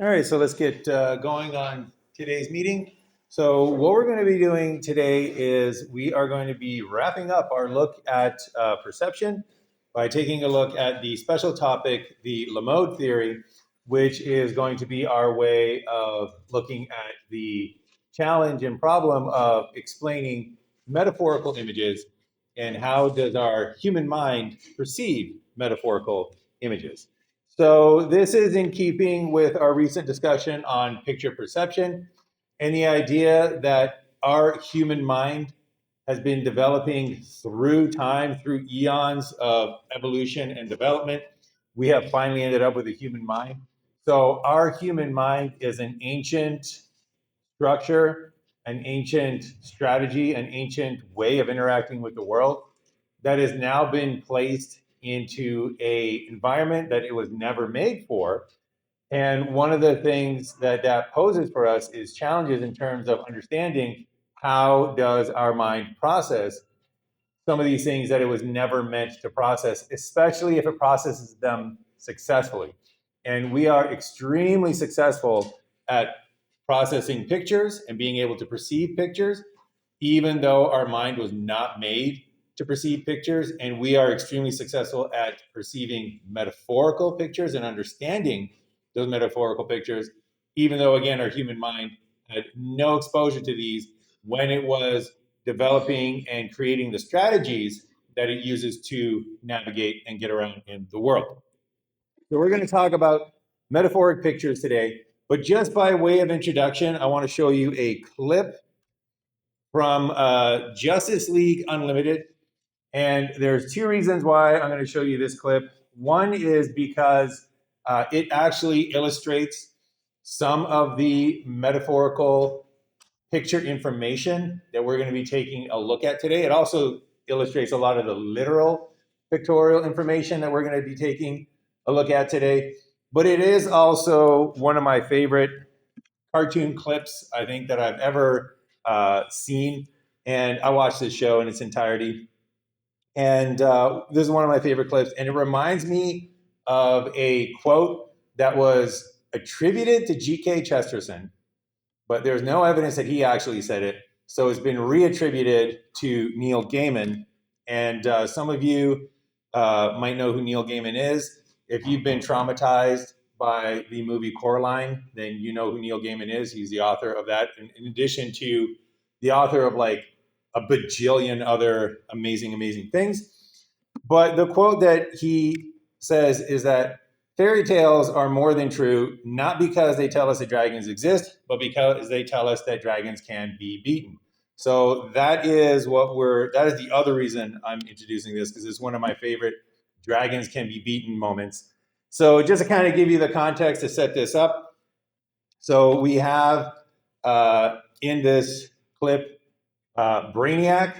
All right, so let's get going on today's meeting. So what we're going to be doing today is we are going to be wrapping up our look at perception by taking a look at the special topic, the LA-MOAD theory, which is going to be our way of looking at the challenge and problem of explaining metaphorical images and how does our human mind perceive metaphorical images. So this is in keeping with our recent discussion on picture perception and the idea that our human mind has been developing through time, through eons of evolution and development. We have finally ended up with a human mind. So our human mind is an ancient structure, an ancient strategy, an ancient way of interacting with the world that has now been placed into a environment that it was never made for. And one of the things that that poses for us is challenges in terms of understanding how does our mind process some of these things that it was never meant to process, especially if it processes them successfully. And we are extremely successful at processing pictures and being able to perceive pictures, even though our mind was not made to perceive pictures. And we are extremely successful at perceiving metaphorical pictures and understanding those metaphorical pictures, even though, again, our human mind had no exposure to these when it was developing and creating the strategies that it uses to navigate and get around in the world. So we're going to talk about metaphoric pictures today, but just by way of introduction, I want to show you a clip from Justice League Unlimited. And there's two reasons why I'm going to show you this clip. One is because it actually illustrates some of the metaphorical picture information that we're going to be taking a look at today. It also illustrates a lot of the literal pictorial information that we're going to be taking a look at today. But it is also one of my favorite cartoon clips, I think, that I've ever seen. And I watched this show in its entirety. And this is one of my favorite clips. And it reminds me of a quote that was attributed to G.K. Chesterton, but there's no evidence that he actually said it. So it's been reattributed to Neil Gaiman. And some of you might know who Neil Gaiman is. If you've been traumatized by the movie Coraline, then you know who Neil Gaiman is. He's the author of that, in addition to the author of like a bajillion other amazing, amazing things. But the quote that he says is that fairy tales are more than true, not because they tell us that dragons exist, but because they tell us that dragons can be beaten. So that is the other reason I'm introducing this, because it's one of my favorite dragons can be beaten moments. So just to kind of give you the context to set this up. So we have in this clip Brainiac,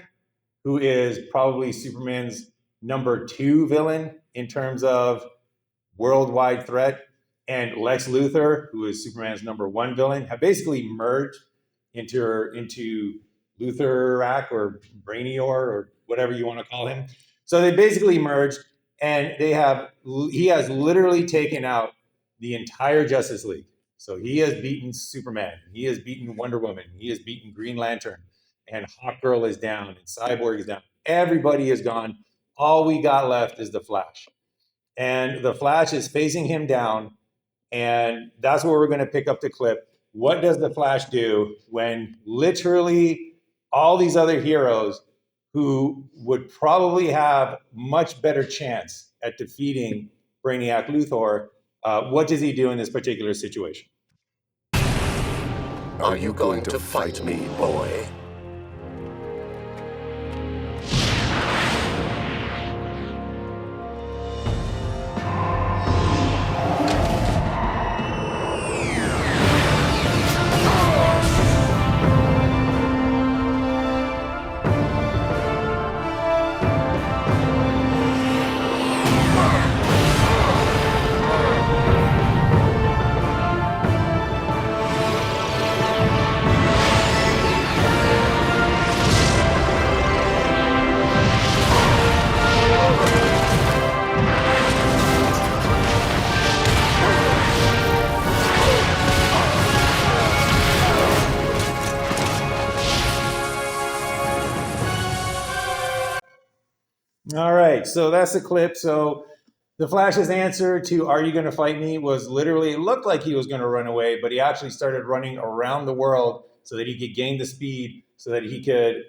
who is probably Superman's number 2 villain in terms of worldwide threat, and Lex Luthor, who is Superman's number 1 villain, have basically merged into Lutherac or Brainior or whatever you want to call him. So they basically merged, and he has literally taken out the entire Justice League. So he has beaten Superman, he has beaten Wonder Woman, he has beaten Green Lantern, and Hawkgirl is down, and Cyborg is down. Everybody is gone. All we got left is the Flash. And the Flash is facing him down, and that's where we're going to pick up the clip. What does the Flash do when literally all these other heroes who would probably have much better chance at defeating Brainiac Luthor, what does he do in this particular situation? Are you going to fight me, boy? All right, so that's the clip. So the Flash's answer to "Are you going to fight me?" was literally, it looked like he was going to run away, but he actually started running around the world so that he could gain the speed, so that he could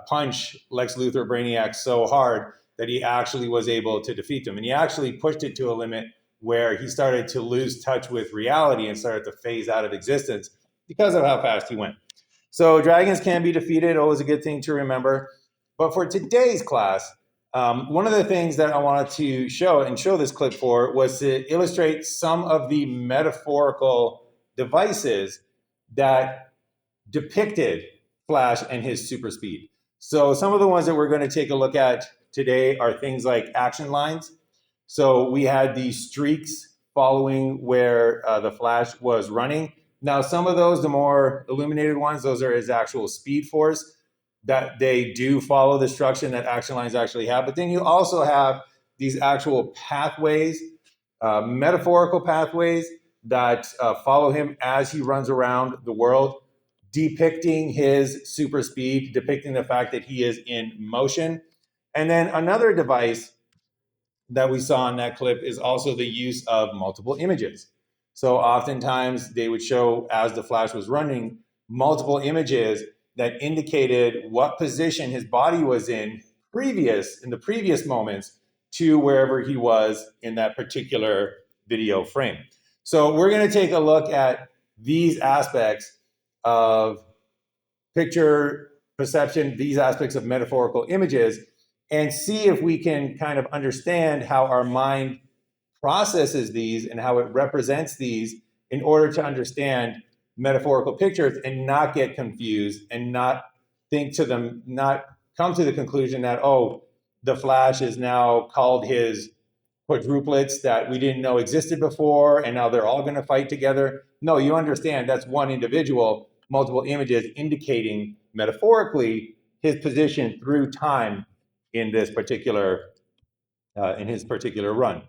punch Lex Luthor Brainiac so hard that he actually was able to defeat him. And he actually pushed it to a limit where he started to lose touch with reality and started to phase out of existence because of how fast he went. So dragons can be defeated, always a good thing to remember. But for today's class, one of the things that I wanted to show this clip for was to illustrate some of the metaphorical devices that depicted Flash and his super speed. So some of the ones that we're going to take a look at today are things like action lines. So we had the streaks following where the Flash was running. Now, some of those, the more illuminated ones, those are his actual speed force, that they do follow the structure that action lines actually have. But then you also have these actual pathways, metaphorical pathways that follow him as he runs around the world, depicting his super speed, depicting the fact that he is in motion. And then another device that we saw in that clip is also the use of multiple images. So oftentimes they would show, as the Flash was running, multiple images that indicated what position his body was in the previous moments to wherever he was in that particular video frame. So we're going to take a look at these aspects of picture perception, these aspects of metaphorical images, and see if we can kind of understand how our mind processes these and how it represents these in order to understand metaphorical pictures and not get confused and not come to the conclusion that, oh, the Flash is now called his quadruplets that we didn't know existed before, and now they're all going to fight together. No, you understand that's one individual, multiple images indicating metaphorically his position through time in this particular in his particular run.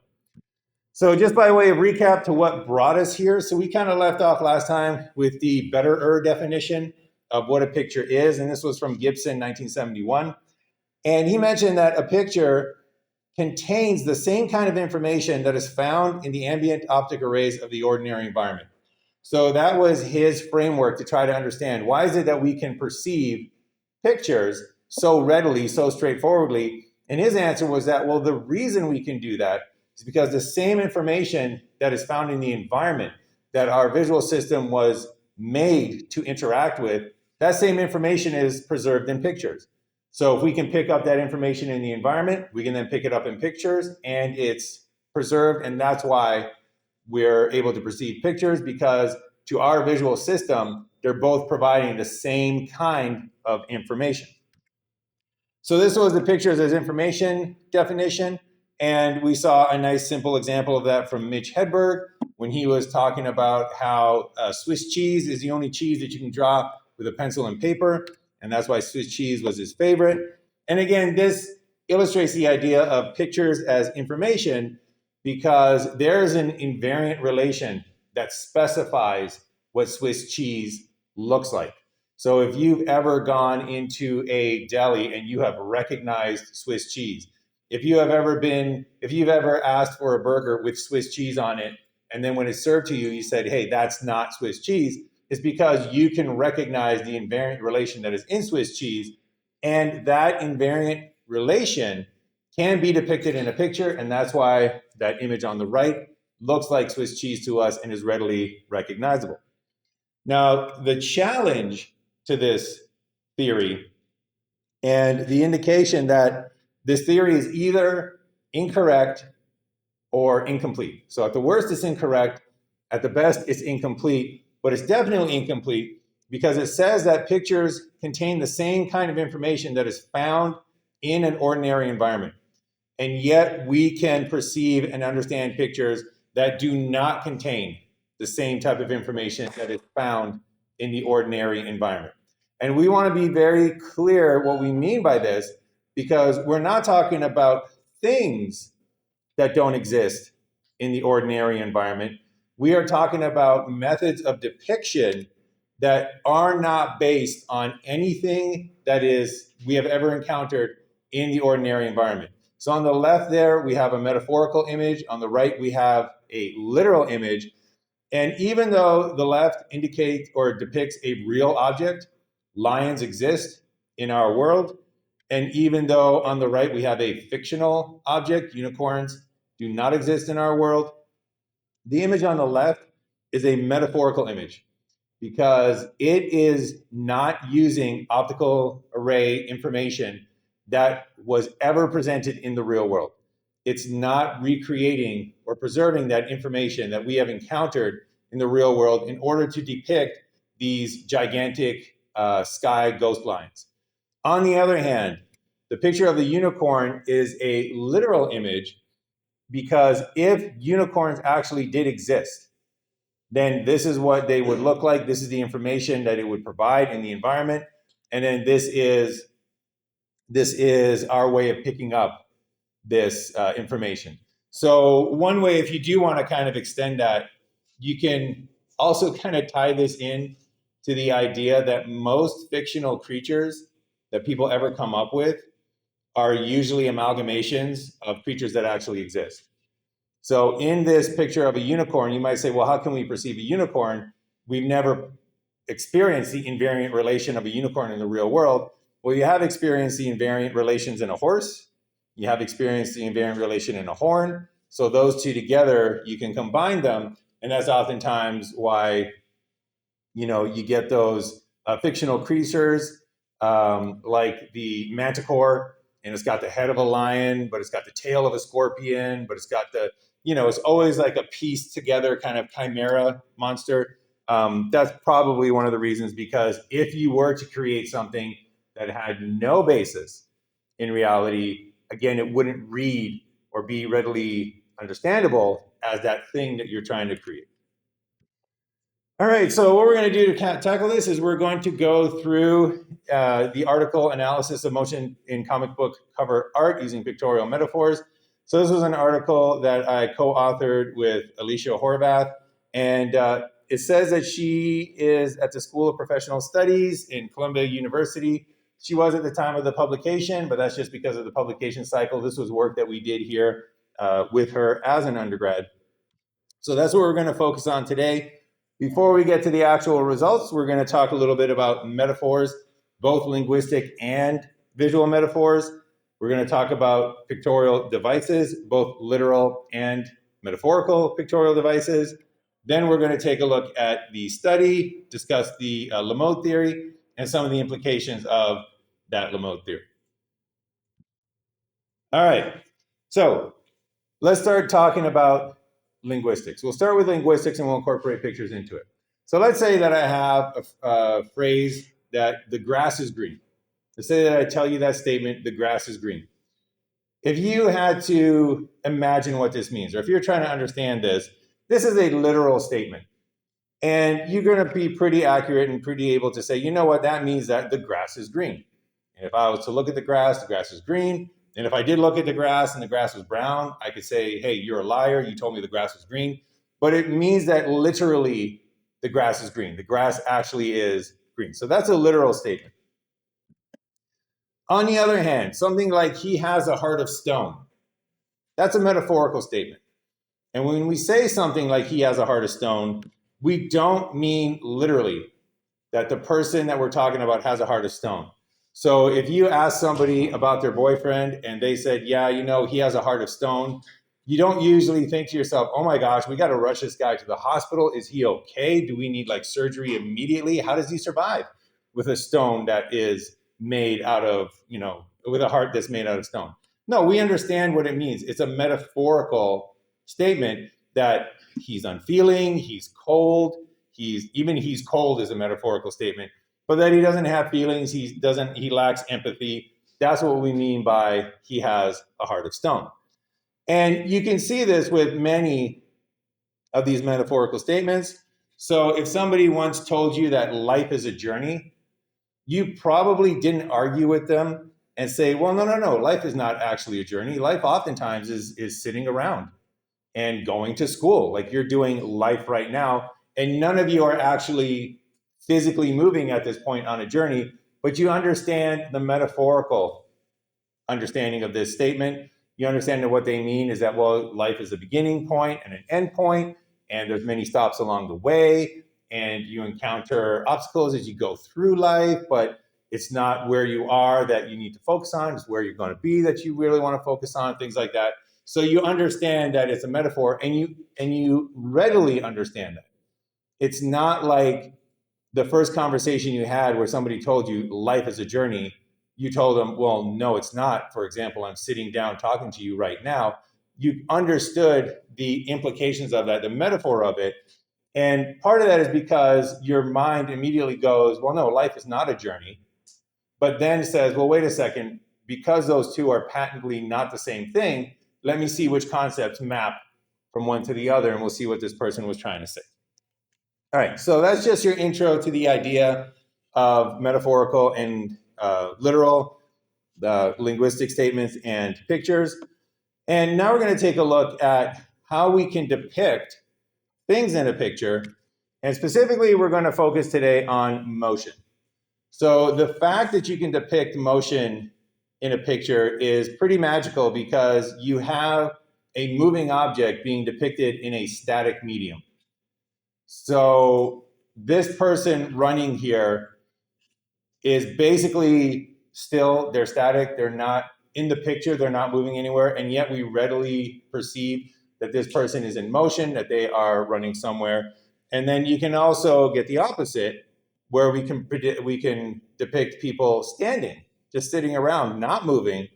So just by way of recap to what brought us here, so we kind of left off last time with the betterer definition of what a picture is, and this was from Gibson, 1971. And he mentioned that a picture contains the same kind of information that is found in the ambient optic arrays of the ordinary environment. So that was his framework to try to understand, why is it that we can perceive pictures so readily, so straightforwardly? And his answer was that, well, the reason we can do that is because the same information that is found in the environment that our visual system was made to interact with, that same information is preserved in pictures. So if we can pick up that information in the environment, we can then pick it up in pictures, and it's preserved. And that's why we're able to perceive pictures, because to our visual system, they're both providing the same kind of information. So this was the pictures as information definition. And we saw a nice simple example of that from Mitch Hedberg when he was talking about how Swiss cheese is the only cheese that you can draw with a pencil and paper. And that's why Swiss cheese was his favorite. And again, this illustrates the idea of pictures as information, because there is an invariant relation that specifies what Swiss cheese looks like. So if you've ever gone into a deli and you have recognized Swiss cheese, if you've ever asked for a burger with Swiss cheese on it, and then when it's served to you, you said, hey, that's not Swiss cheese, it's because you can recognize the invariant relation that is in Swiss cheese, and that invariant relation can be depicted in a picture, and that's why that image on the right looks like Swiss cheese to us and is readily recognizable. Now, the challenge to this theory and the indication that this theory is either incorrect or incomplete. So at the worst, it's incorrect. At the best, it's incomplete, but it's definitely incomplete because it says that pictures contain the same kind of information that is found in an ordinary environment. And yet we can perceive and understand pictures that do not contain the same type of information that is found in the ordinary environment. And we want to be very clear what we mean by this, because we're not talking about things that don't exist in the ordinary environment. We are talking about methods of depiction that are not based on anything that we have ever encountered in the ordinary environment. So on the left there, we have a metaphorical image. On the right, we have a literal image. And even though the left indicates or depicts a real object, lions exist in our world. And even though on the right we have a fictional object, unicorns do not exist in our world, the image on the left is a metaphorical image because it is not using optical array information that was ever presented in the real world. It's not recreating or preserving that information that we have encountered in the real world in order to depict these gigantic sky ghost lines. On the other hand, the picture of the unicorn is a literal image because if unicorns actually did exist, then this is what they would look like. This is the information that it would provide in the environment. And then this is our way of picking up this information. So one way, if you do want to kind of extend that, you can also kind of tie this in to the idea that most fictional creatures that people ever come up with are usually amalgamations of creatures that actually exist. So in this picture of a unicorn, you might say, well, how can we perceive a unicorn? We've never experienced the invariant relation of a unicorn in the real world. Well, you have experienced the invariant relations in a horse. You have experienced the invariant relation in a horn. So those two together, you can combine them. And that's oftentimes why, you get those fictional creatures like the manticore, and it's got the head of a lion, but it's got the tail of a scorpion, but it's got it's always like a pieced together kind of chimera monster. That's probably one of the reasons, because if you were to create something that had no basis in reality, again, it wouldn't read or be readily understandable as that thing that you're trying to create. All right, so what we're going to do to tackle this is we're going to go through the article Analysis of Motion in Comic Book Cover Art Using Pictorial Metaphors. So this was an article that I co-authored with Alicia Horvath, and it says that she is at the School of Professional Studies in Columbia University. She was at the time of the publication, but that's just because of the publication cycle. This was work that we did here with her as an undergrad. So that's what we're going to focus on today. Before we get to the actual results, we're going to talk a little bit about metaphors, both linguistic and visual metaphors. We're going to talk about pictorial devices, both literal and metaphorical pictorial devices. Then we're going to take a look at the study, discuss the LA-MOAD theory, and some of the implications of that LA-MOAD theory. All right, so let's start talking about linguistics. We'll start with linguistics and we'll incorporate pictures into it. So let's say that I have a phrase that the grass is green. Let's say that I tell you that statement, the grass is green. If you had to imagine what this means, or if you're trying to understand this, this is a literal statement. And you're going to be pretty accurate and pretty able to say, you know what, that means that the grass is green. And if I was to look at the grass is green. And if I did look at the grass and the grass was brown, I could say, hey, you're a liar. You told me the grass was green. But it means that literally the grass is green. The grass actually is green. So that's a literal statement. On the other hand, something like he has a heart of stone, that's a metaphorical statement. And when we say something like he has a heart of stone, we don't mean literally that the person that we're talking about has a heart of stone. So if you ask somebody about their boyfriend and they said, yeah, he has a heart of stone, you don't usually think to yourself, oh my gosh, we got to rush this guy to the hospital. Is he okay? Do we need surgery immediately? How does he survive with a stone that is made out of, with a heart that's made out of stone? No, we understand what it means. It's a metaphorical statement that he's unfeeling, he's cold, he's cold is a metaphorical statement, but that he doesn't have feelings, he lacks empathy. That's what we mean by he has a heart of stone. And you can see this with many of these metaphorical statements. So if somebody once told you that life is a journey, you probably didn't argue with them and say, well, no, life is not actually a journey. Life oftentimes is sitting around and going to school, like you're doing life right now. And none of you are actually physically moving at this point on a journey, but you understand the metaphorical understanding of this statement. You understand that what they mean is that, well, life is a beginning point and an end point, and there's many stops along the way, and you encounter obstacles as you go through life, but it's not where you are that you need to focus on, it's where you're going to be that you really want to focus on, things like that. So you understand that it's a metaphor, and you readily understand that. It's not like the first conversation you had where somebody told you life is a journey. You told them, well, no, it's not. For example, I'm sitting down talking to you right now. You understood the implications of that, the metaphor of it. And part of that is because your mind immediately goes, well, no, life is not a journey. But then says, well, wait a second, because those two are patently not the same thing, let me see which concepts map from one to the other, and we'll see what this person was trying to say. All right, so that's just your intro to the idea of metaphorical and literal, linguistic statements and pictures. And now we're going to take a look at how we can depict things in a picture. And specifically, we're going to focus today on motion. So the fact that you can depict motion in a picture is pretty magical because you have a moving object being depicted in a static medium. So this person running here is basically still, they're static, they're not in the picture, they're not moving anywhere, and yet we readily perceive that this person is in motion, that they are running somewhere. And then you can also get the opposite, where we can depict people standing, just sitting around, not moving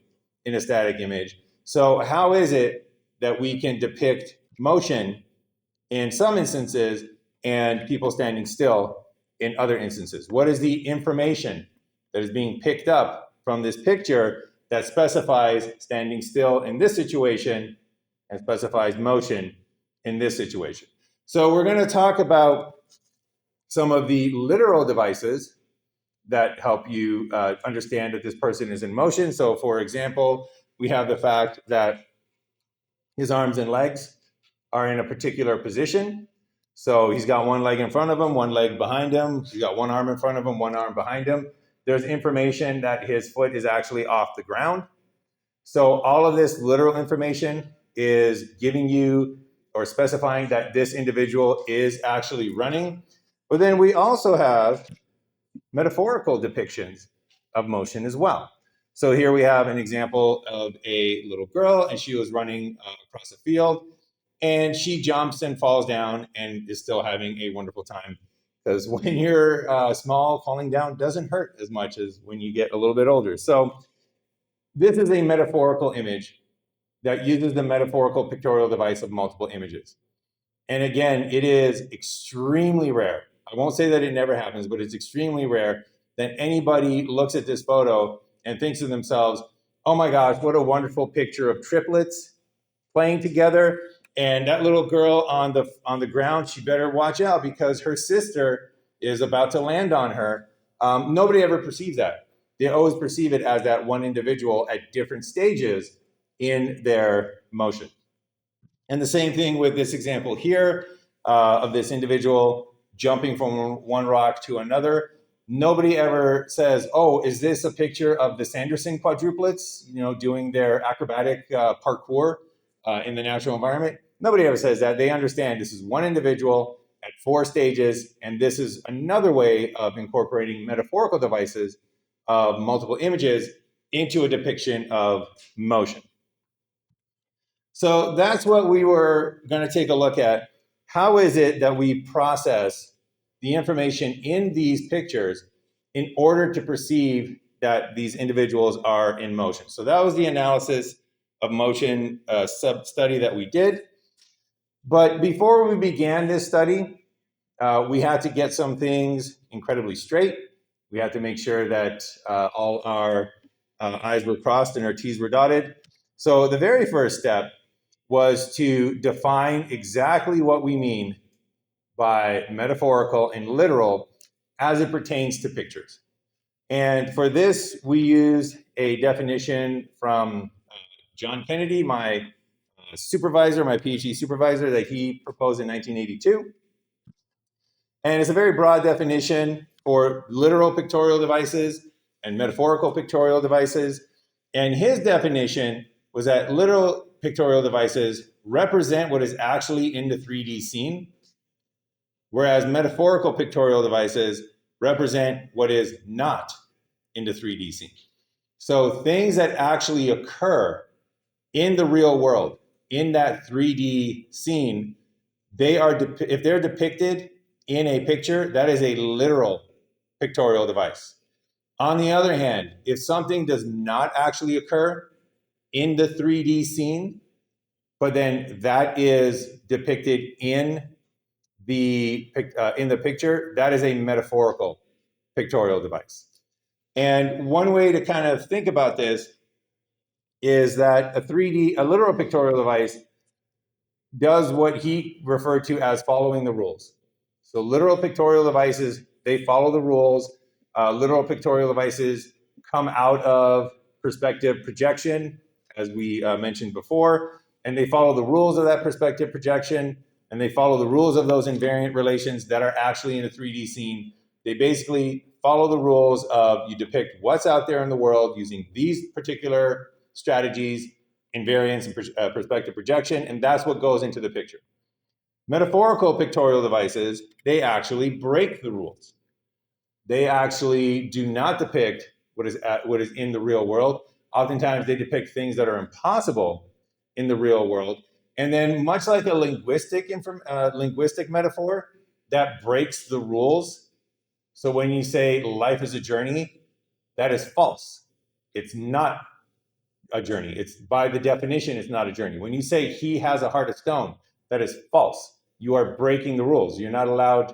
in a static image. So how is it that we can depict motion in some instances and people standing still in other instances? What is the information that is being picked up from this picture that specifies standing still in this situation and specifies motion in this situation? So we're going to talk about some of the literal devices that help you understand that this person is in motion. So for example, we have the fact that his arms and legs are in a particular position. So he's got one leg in front of him, one leg behind him. He's got one arm in front of him, one arm behind him. There's information that his foot is actually off the ground. So all of this literal information is giving you or specifying that this individual is actually running. But then we also have metaphorical depictions of motion as well. So here we have an example of a little girl, and she was running across a field, and she jumps and falls down and is still having a wonderful time. Because when you're small, falling down doesn't hurt as much as when you get a little bit older. So this is a metaphorical image that uses the metaphorical pictorial device of multiple images. And again, it is extremely rare. I won't say that it never happens, but it's extremely rare that anybody looks at this photo and thinks to themselves, oh my gosh, what a wonderful picture of triplets playing together. And that little girl on the ground, she better watch out because her sister is about to land on her. Nobody ever perceives that. They always perceive it as that one individual at different stages in their motion. And the same thing with this example here of this individual jumping from one rock to another. Nobody ever says, oh, is this a picture of the Sanderson quadruplets, doing their acrobatic parkour in the natural environment? Nobody ever says that. They understand this is one individual at 4 stages, and this is another way of incorporating metaphorical devices of multiple images into a depiction of motion. So that's what we were going to take a look at. How is it that we process the information in these pictures in order to perceive that these individuals are in motion? So that was the analysis of motion sub-study that we did. But before we began this study, we had to get some things incredibly straight. We had to make sure that all our I's were crossed and our T's were dotted. So the very first step was to define exactly what we mean by metaphorical and literal as it pertains to pictures. And for this, we used a definition from John Kennedy, my supervisor, my PhD supervisor, that he proposed in 1982. And it's a very broad definition for literal pictorial devices and metaphorical pictorial devices. And his definition was that literal pictorial devices represent what is actually in the 3D scene, whereas metaphorical pictorial devices represent what is not in the 3D scene. So things that actually occur in the real world, in that 3D scene, if they're depicted in a picture, that is a literal pictorial device. On the other hand, if something does not actually occur in the 3D scene, but then that is depicted in the picture, that is a metaphorical pictorial device. And one way to kind of think about this is that a literal pictorial device does what he referred to as following the rules. So literal pictorial devices, they follow the rules. Literal pictorial devices come out of perspective projection, as we mentioned before, and they follow the rules of that perspective projection, and they follow the rules of those invariant relations that are actually in a 3D scene. They basically follow the rules of you depict what's out there in the world using these particular strategies, invariance and perspective projection, and that's what goes into the picture. Metaphorical pictorial devices, they actually break the rules. They actually do not depict what is in the real world. Oftentimes they depict things that are impossible in the real world. And then much like a linguistic metaphor that breaks the rules. So when you say life is a journey, that is false. It's not a journey. It's by the definition, it's not a journey. When you say he has a heart of stone, that is false. You are breaking the rules. You're not allowed,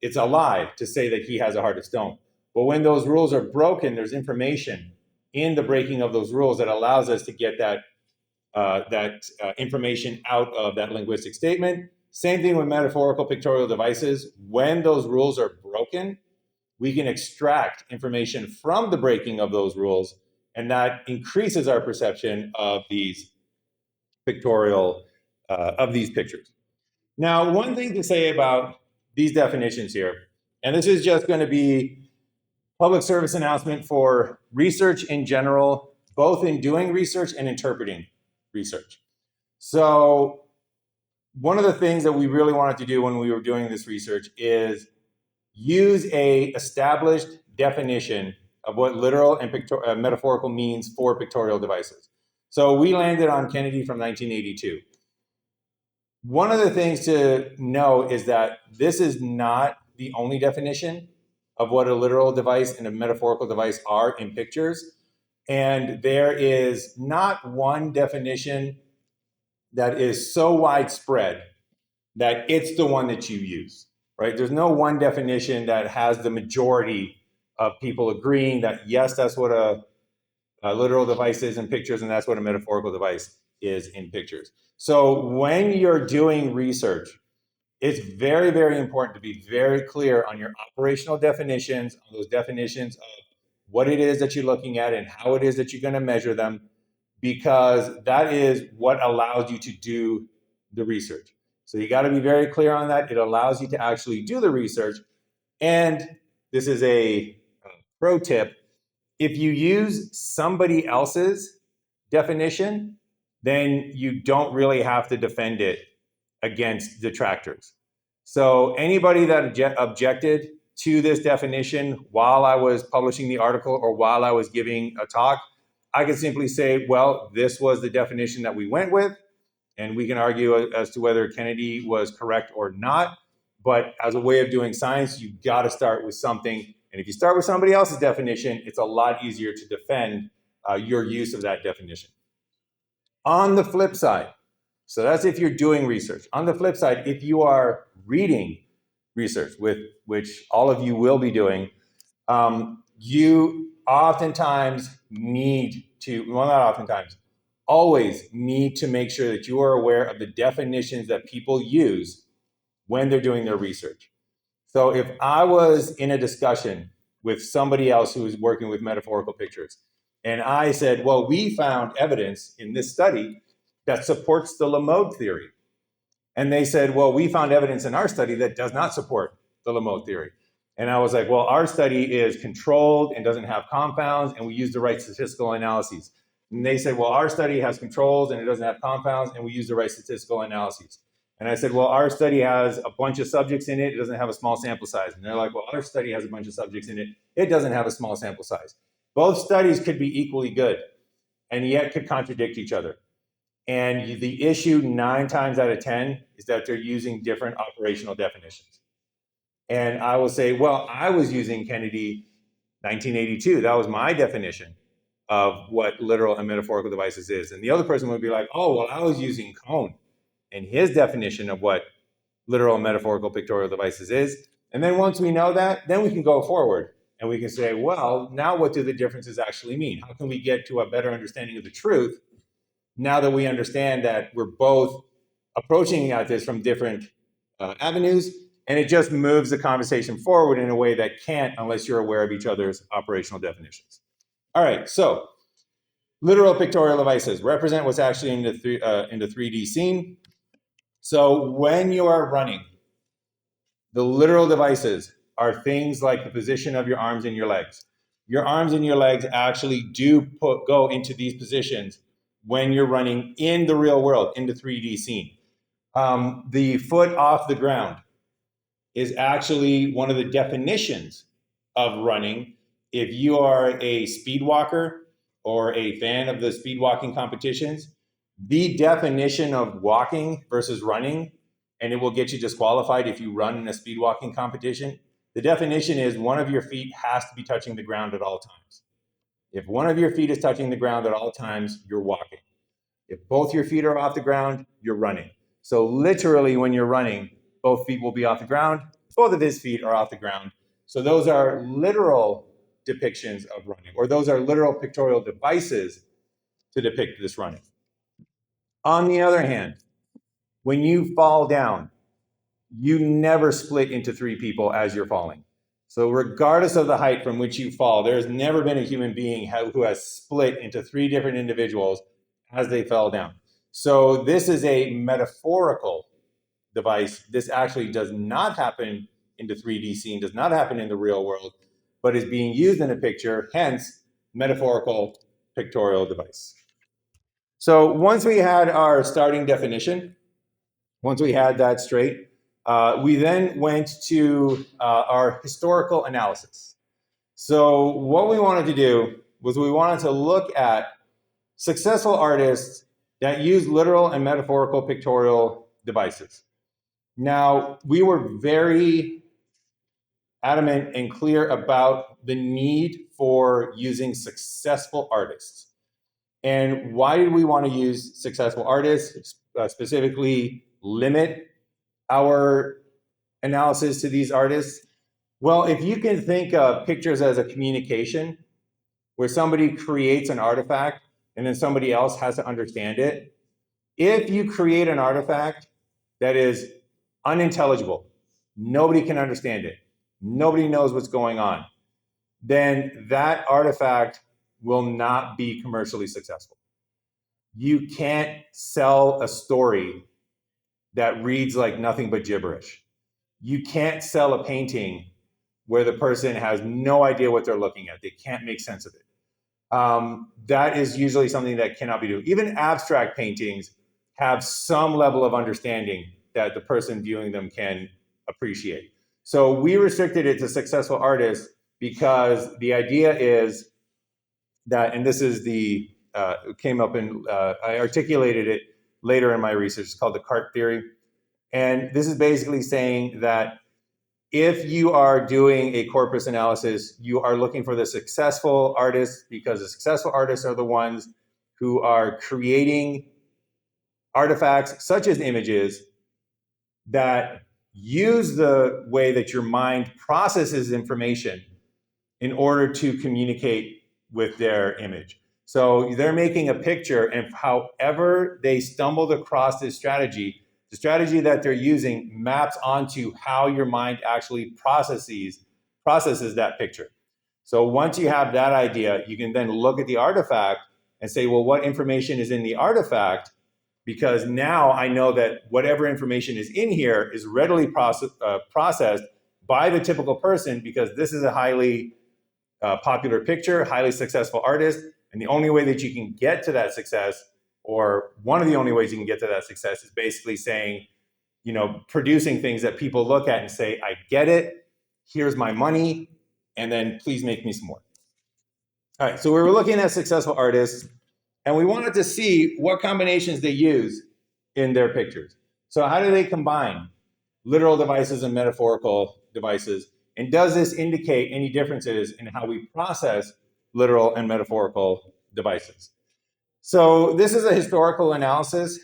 it's a lie to say that he has a heart of stone. But when those rules are broken, there's information in the breaking of those rules that allows us to get that information out of that linguistic statement. Same thing with metaphorical pictorial devices. When those rules are broken, we can extract information from the breaking of those rules, and that increases our perception of these pictorial, of these pictures. Now, one thing to say about these definitions here, and this is just going to be public service announcement for research in general, both in doing research and interpreting research. So one of the things that we really wanted to do when we were doing this research is use a established definition of what literal and metaphorical means for pictorial devices. So we landed on Kennedy from 1982. One of the things to know is that this is not the only definition of what a literal device and a metaphorical device are in pictures. And there is not one definition that is so widespread that it's the one that you use, right? There's no one definition that has the majority of people agreeing that, yes, that's what a literal device is in pictures, and that's what a metaphorical device is in pictures. So when you're doing research, it's very, very important to be very clear on your operational definitions, on those definitions of what it is that you're looking at and how it is that you're going to measure them, because that is what allows you to do the research. So you got to be very clear on that. It allows you to actually do the research. And this is a pro tip. If you use somebody else's definition, then you don't really have to defend it against detractors. So anybody that objected to this definition while I was publishing the article or while I was giving a talk, I could simply say, well, this was the definition that we went with, and we can argue as to whether Kennedy was correct or not. But as a way of doing science, you've got to start with something. And if you start with somebody else's definition, it's a lot easier to defend your use of that definition. On the flip side, so that's if you're doing research. On the flip side, if you are reading research, with which all of you will be doing, you oftentimes need to, well, not oftentimes, always need to make sure that you are aware of the definitions that people use when they're doing their research. So if I was in a discussion with somebody else who was working with metaphorical pictures, and I said, well, we found evidence in this study that supports the LA-MOAD theory. And they said, well, we found evidence in our study that does not support the LA-MOAD theory. And I was like, well, our study is controlled and doesn't have confounds, and we use the right statistical analyses. And they said, well, our study has controls and it doesn't have compounds, and we use the right statistical analyses. And I said, well, our study has a bunch of subjects in it. It doesn't have a small sample size. And they're like, well, our study has a bunch of subjects in it. It doesn't have a small sample size. Both studies could be equally good and yet could contradict each other. And the issue 9 times out of 10 is that they're using different operational definitions. And I will say, well, I was using Kennedy 1982. That was my definition of what literal and metaphorical devices is. And the other person would be like, oh, well, I was using Cohn and his definition of what literal and metaphorical pictorial devices is. And then once we know that, then we can go forward and we can say, well, now what do the differences actually mean? How can we get to a better understanding of the truth now that we understand that we're both approaching at this from different avenues? And it just moves the conversation forward in a way that can't unless you're aware of each other's operational definitions. All right, so literal pictorial devices represent what's actually in the 3D scene. So when you are running, the literal devices are things like the position of your arms and your legs. Your arms and your legs actually do go into these positions when you're running in the real world, in the 3D scene. The foot off the ground is actually one of the definitions of running. If you are a speed walker or a fan of the speed walking competitions, the definition of walking versus running, and it will get you disqualified if you run in a speed walking competition, the definition is one of your feet has to be touching the ground at all times. If one of your feet is touching the ground at all times, you're walking. If both your feet are off the ground, you're running. So literally when you're running, both feet will be off the ground. Both of his feet are off the ground. So those are literal depictions of running, or those are literal pictorial devices to depict this running. On the other hand, when you fall down, you never split into 3 people as you're falling. So regardless of the height from which you fall, there's never been a human being who has split into 3 different individuals as they fell down. So this is a metaphorical device. This actually does not happen in the 3D scene, does not happen in the real world, but is being used in a picture, hence metaphorical pictorial device. So once we had our starting definition, once we had that straight, we then went to our historical analysis. So what we wanted to do was we wanted to look at successful artists that use literal and metaphorical pictorial devices. Now, we were very adamant and clear about the need for using successful artists. And why did we want to use successful artists, specifically limit our analysis to these artists? Well, if you can think of pictures as a communication, where somebody creates an artifact and then somebody else has to understand it, if you create an artifact that is unintelligible, nobody can understand it, nobody knows what's going on, then that artifact will not be commercially successful. You can't sell a story that reads like nothing but gibberish. You can't sell a painting where the person has no idea what they're looking at. They can't make sense of it. That is usually something that cannot be done. Even abstract paintings have some level of understanding that the person viewing them can appreciate. So we restricted it to successful artists because the idea is that, and this is the, came up in, I articulated it later in my research, it's called the cart theory. And this is basically saying that if you are doing a corpus analysis, you are looking for the successful artists because the successful artists are the ones who are creating artifacts such as images that use the way that your mind processes information in order to communicate with their image. So they're making a picture, and however they stumbled across this strategy, the strategy that they're using maps onto how your mind actually processes that picture. So once you have that idea, you can then look at the artifact and say, well, what information is in the artifact? Because now I know that whatever information is in here is readily processed by the typical person, because this is a highly popular picture, highly successful artist. And the only way that you can get to that success, or one of the only ways you can get to that success, is basically saying, producing things that people look at and say, I get it, here's my money, and then please make me some more. All right, so we were looking at successful artists, and we wanted to see what combinations they use in their pictures. So how do they combine literal devices and metaphorical devices? And does this indicate any differences in how we process literal and metaphorical devices? So this is a historical analysis.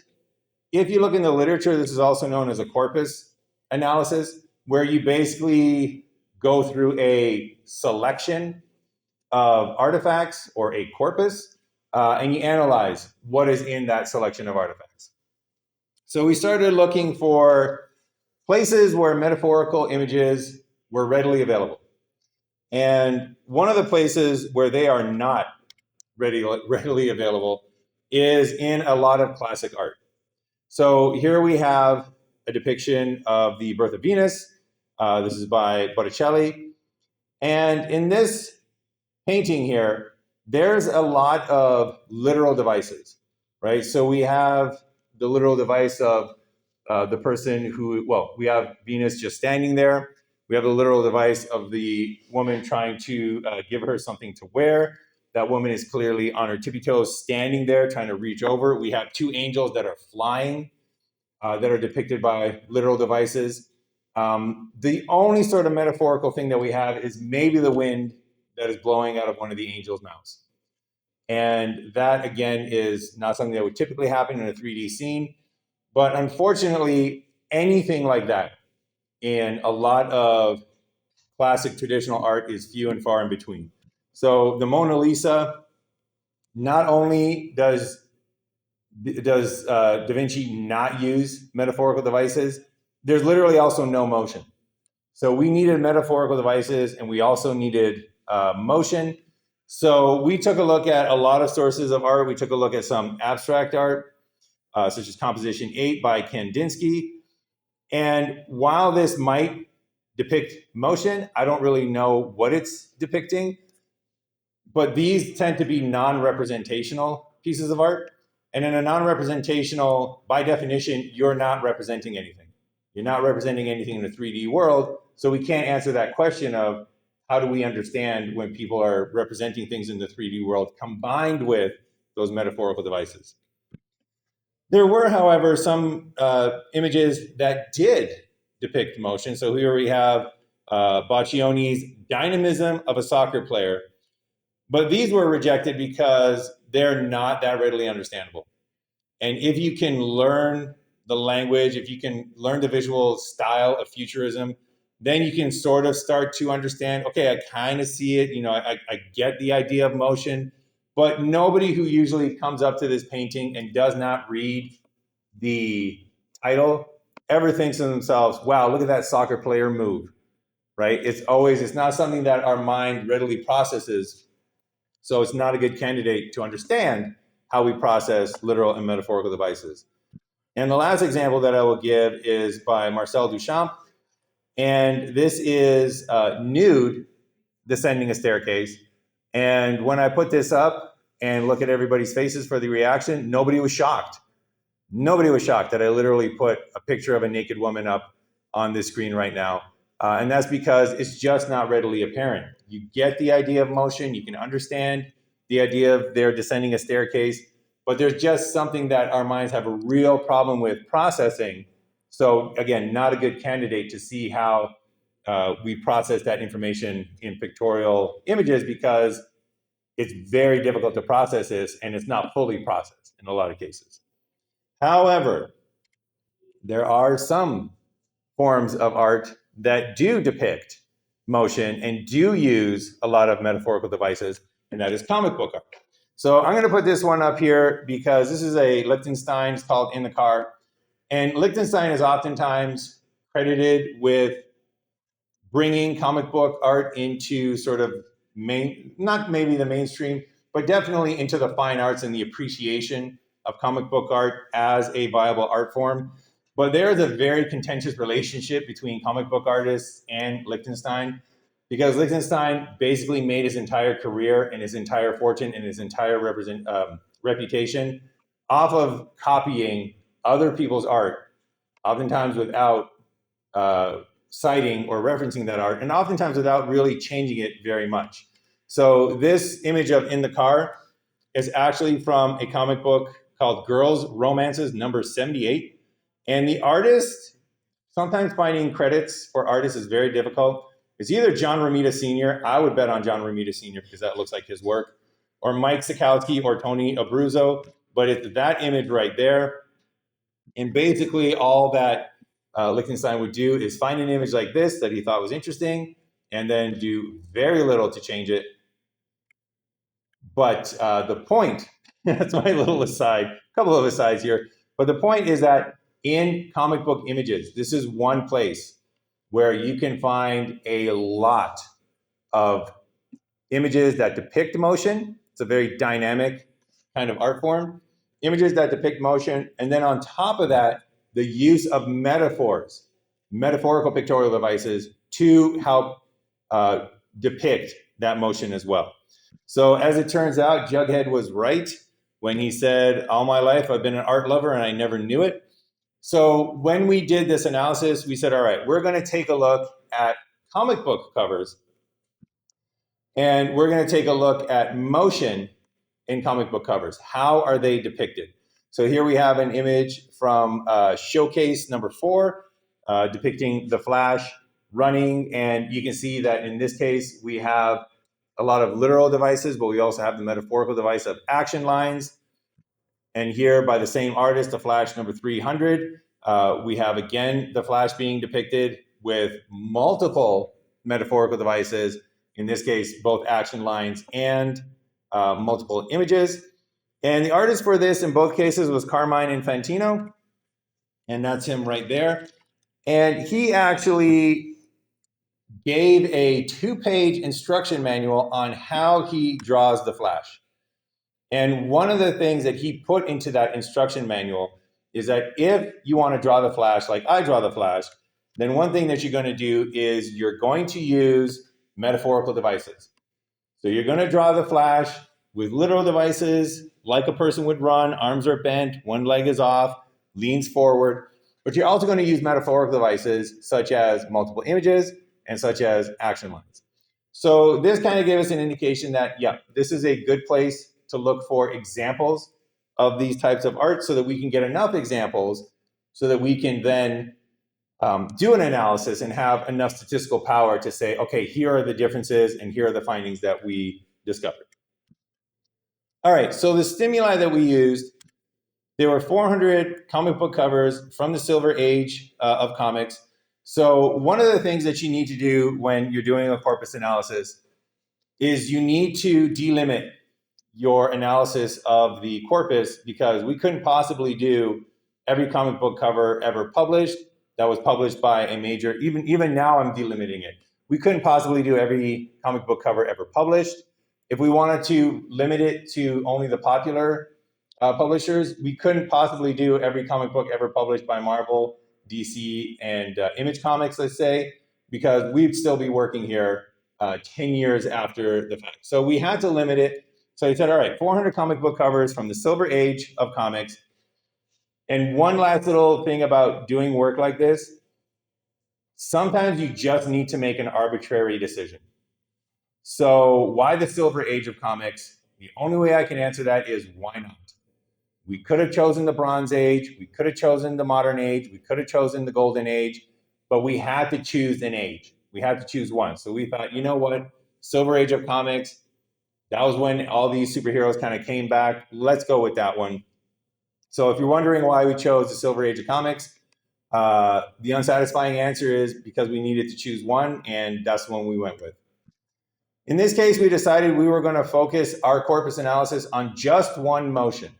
If you look in the literature, this is also known as a corpus analysis, where you basically go through a selection of artifacts or a corpus, and you analyze what is in that selection of artifacts. So we started looking for places where metaphorical images were readily available. And one of the places where they are not readily available is in a lot of classic art. So here we have a depiction of the Birth of Venus. This is by Botticelli. And in this painting here, there's a lot of literal devices, right? So we have the literal device of the person who, we have Venus just standing there. We have the literal device of the woman trying to give her something to wear. That woman is clearly on her tippy toes, standing there, trying to reach over. We have two angels that are flying, that are depicted by literal devices. The only sort of metaphorical thing that we have is maybe the wind that is blowing out of one of the angels' mouths. And that, again, is not something that would typically happen in a 3D scene. But unfortunately, anything like that in a lot of classic traditional art is few and far in between. So the Mona Lisa, not only does Da Vinci not use metaphorical devices, there's literally also no motion. So we needed metaphorical devices, and we also needed motion. So we took a look at a lot of sources of art. We took a look at some abstract art, such as Composition 8 by Kandinsky. And while this might depict motion, I don't really know what it's depicting. But these tend to be non-representational pieces of art. And in a non-representational, by definition, you're not representing anything. You're not representing anything in a 3D world. So we can't answer that question of how do we understand when people are representing things in the 3D world combined with those metaphorical devices. There were, however, some images that did depict motion. So here we have Boccioni's Dynamism of a Soccer Player. But these were rejected because they're not that readily understandable. And if you can learn the language, if you can learn the visual style of futurism, then you can sort of start to understand, okay, I kind of see it, I get the idea of motion, but nobody who usually comes up to this painting and does not read the title ever thinks to themselves, wow, look at that soccer player move, right? It's not something that our mind readily processes. So it's not a good candidate to understand how we process literal and metaphorical devices. And the last example that I will give is by Marcel Duchamp. And this is nude descending a staircase. And when I put this up and look at everybody's faces for the reaction, nobody was shocked. Nobody was shocked that I literally put a picture of a naked woman up on this screen right now. And that's because it's just not readily apparent. You get the idea of motion, you can understand the idea of they're descending a staircase, but there's just something that our minds have a real problem with processing. So again, not a good candidate to see how we process that information in pictorial images, because it's very difficult to process this, and it's not fully processed in a lot of cases. However, there are some forms of art that do depict motion and do use a lot of metaphorical devices, and that is comic book art. So I'm going to put this one up here because this is a Lichtenstein. It's called In the Car. And Lichtenstein is oftentimes credited with bringing comic book art into sort of not maybe the mainstream, but definitely into the fine arts and the appreciation of comic book art as a viable art form. But there is a very contentious relationship between comic book artists and Lichtenstein, because Liechtenstein basically made his entire career and his entire fortune and his entire reputation off of copying other people's art, oftentimes without citing or referencing that art, and oftentimes without really changing it very much. So this image of In the Car is actually from a comic book called Girls Romances number 78. And the artist, sometimes finding credits for artists is very difficult. It's either John Romita Sr., I would bet on John Romita Sr. because that looks like his work, or Mike Sikowski or Tony Abruzzo, but it's that image right there. And basically all that Liechtenstein would do is find an image like this that he thought was interesting and then do very little to change it. But the point, that's my little aside, a couple of asides here, but the point is that in comic book images, this is one place where you can find a lot of images that depict motion. It's a very dynamic kind of art form. Images that depict motion, and then on top of that, the use of metaphors, metaphorical pictorial devices to help depict that motion as well. So as it turns out, Jughead was right when he said, all my life I've been an art lover and I never knew it. So when we did this analysis, we said, all right, we're going to take a look at comic book covers, and we're going to take a look at motion in comic book covers. How are they depicted? So here we have an image from Showcase number 4, depicting the Flash running, and you can see that in this case we have a lot of literal devices, but we also have the metaphorical device of action lines. And here by the same artist, the Flash number 300, we have again the Flash being depicted with multiple metaphorical devices, in this case both action lines and multiple images. And the artist for this in both cases was Carmine Infantino, and that's him right there. And he actually gave a 2-page instruction manual on how he draws the Flash. And one of the things that he put into that instruction manual is that if you want to draw the Flash like I draw the Flash, then one thing that you're going to do is you're going to use metaphorical devices. So you're going to draw the Flash with literal devices, like a person would run, arms are bent, one leg is off, leans forward. But you're also going to use metaphorical devices such as multiple images and such as action lines. So this kind of gave us an indication that, yeah, this is a good place to look for examples of these types of art so that we can get enough examples so that we can then do an analysis and have enough statistical power to say, okay, here are the differences and here are the findings that we discovered. All right, so the stimuli that we used, there were 400 comic book covers from the Silver Age of comics. So one of the things that you need to do when you're doing a corpus analysis is you need to delimit your analysis of the corpus, because we couldn't possibly do every comic book cover ever published that was published by a major, even now I'm delimiting it. We couldn't possibly do every comic book cover ever published. If we wanted to limit it to only the popular publishers, we couldn't possibly do every comic book ever published by Marvel, DC, and Image Comics, let's say, because we'd still be working here 10 years after the fact. So we had to limit it. So he said, all right, 400 comic book covers from the Silver Age of comics. And one last little thing about doing work like this, sometimes you just need to make an arbitrary decision. So why the Silver Age of comics? The only way I can answer that is why not? We could have chosen the Bronze Age, we could have chosen the Modern Age, we could have chosen the Golden Age, but we had to choose an age. We had to choose one. So we thought, you know what, Silver Age of comics, that was when all these superheroes kind of came back. Let's go with that one. So if you're wondering why we chose the Silver Age of comics, the unsatisfying answer is because we needed to choose one, and that's the one we went with. In this case, we decided we were going to focus our corpus analysis on just one motion.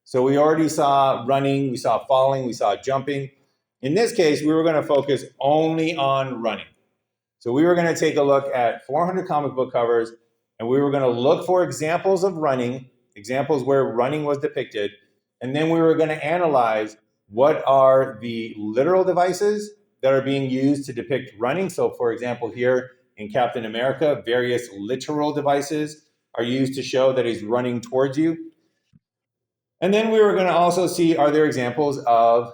So we already saw running, we saw falling, we saw jumping. In this case, we were going to focus only on running. So we were going to take a look at 400 comic book covers, and we were going to look for examples of running, examples where running was depicted, and then we were going to analyze what are the literal devices that are being used to depict running. So for example, here in Captain America, various literal devices are used to show that he's running towards you. And then we were going to also see, are there examples of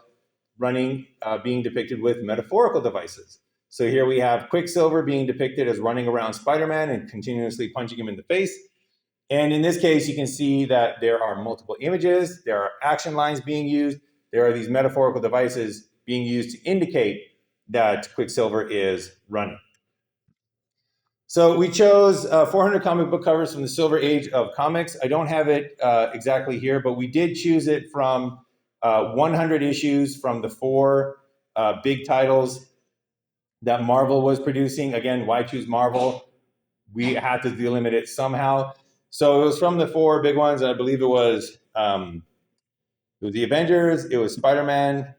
running being depicted with metaphorical devices? So here we have Quicksilver being depicted as running around Spider-Man and continuously punching him in the face. And in this case, you can see that there are multiple images, there are action lines being used, there are these metaphorical devices being used to indicate that Quicksilver is running. So we chose 400 comic book covers from the Silver Age of comics. I don't have it exactly here, but we did choose it from 100 issues from the 4 big titles that Marvel was producing. Again, why choose Marvel? We had to delimit it somehow. So it was from the 4 big ones. I believe it was the Avengers, it was Spider-Man,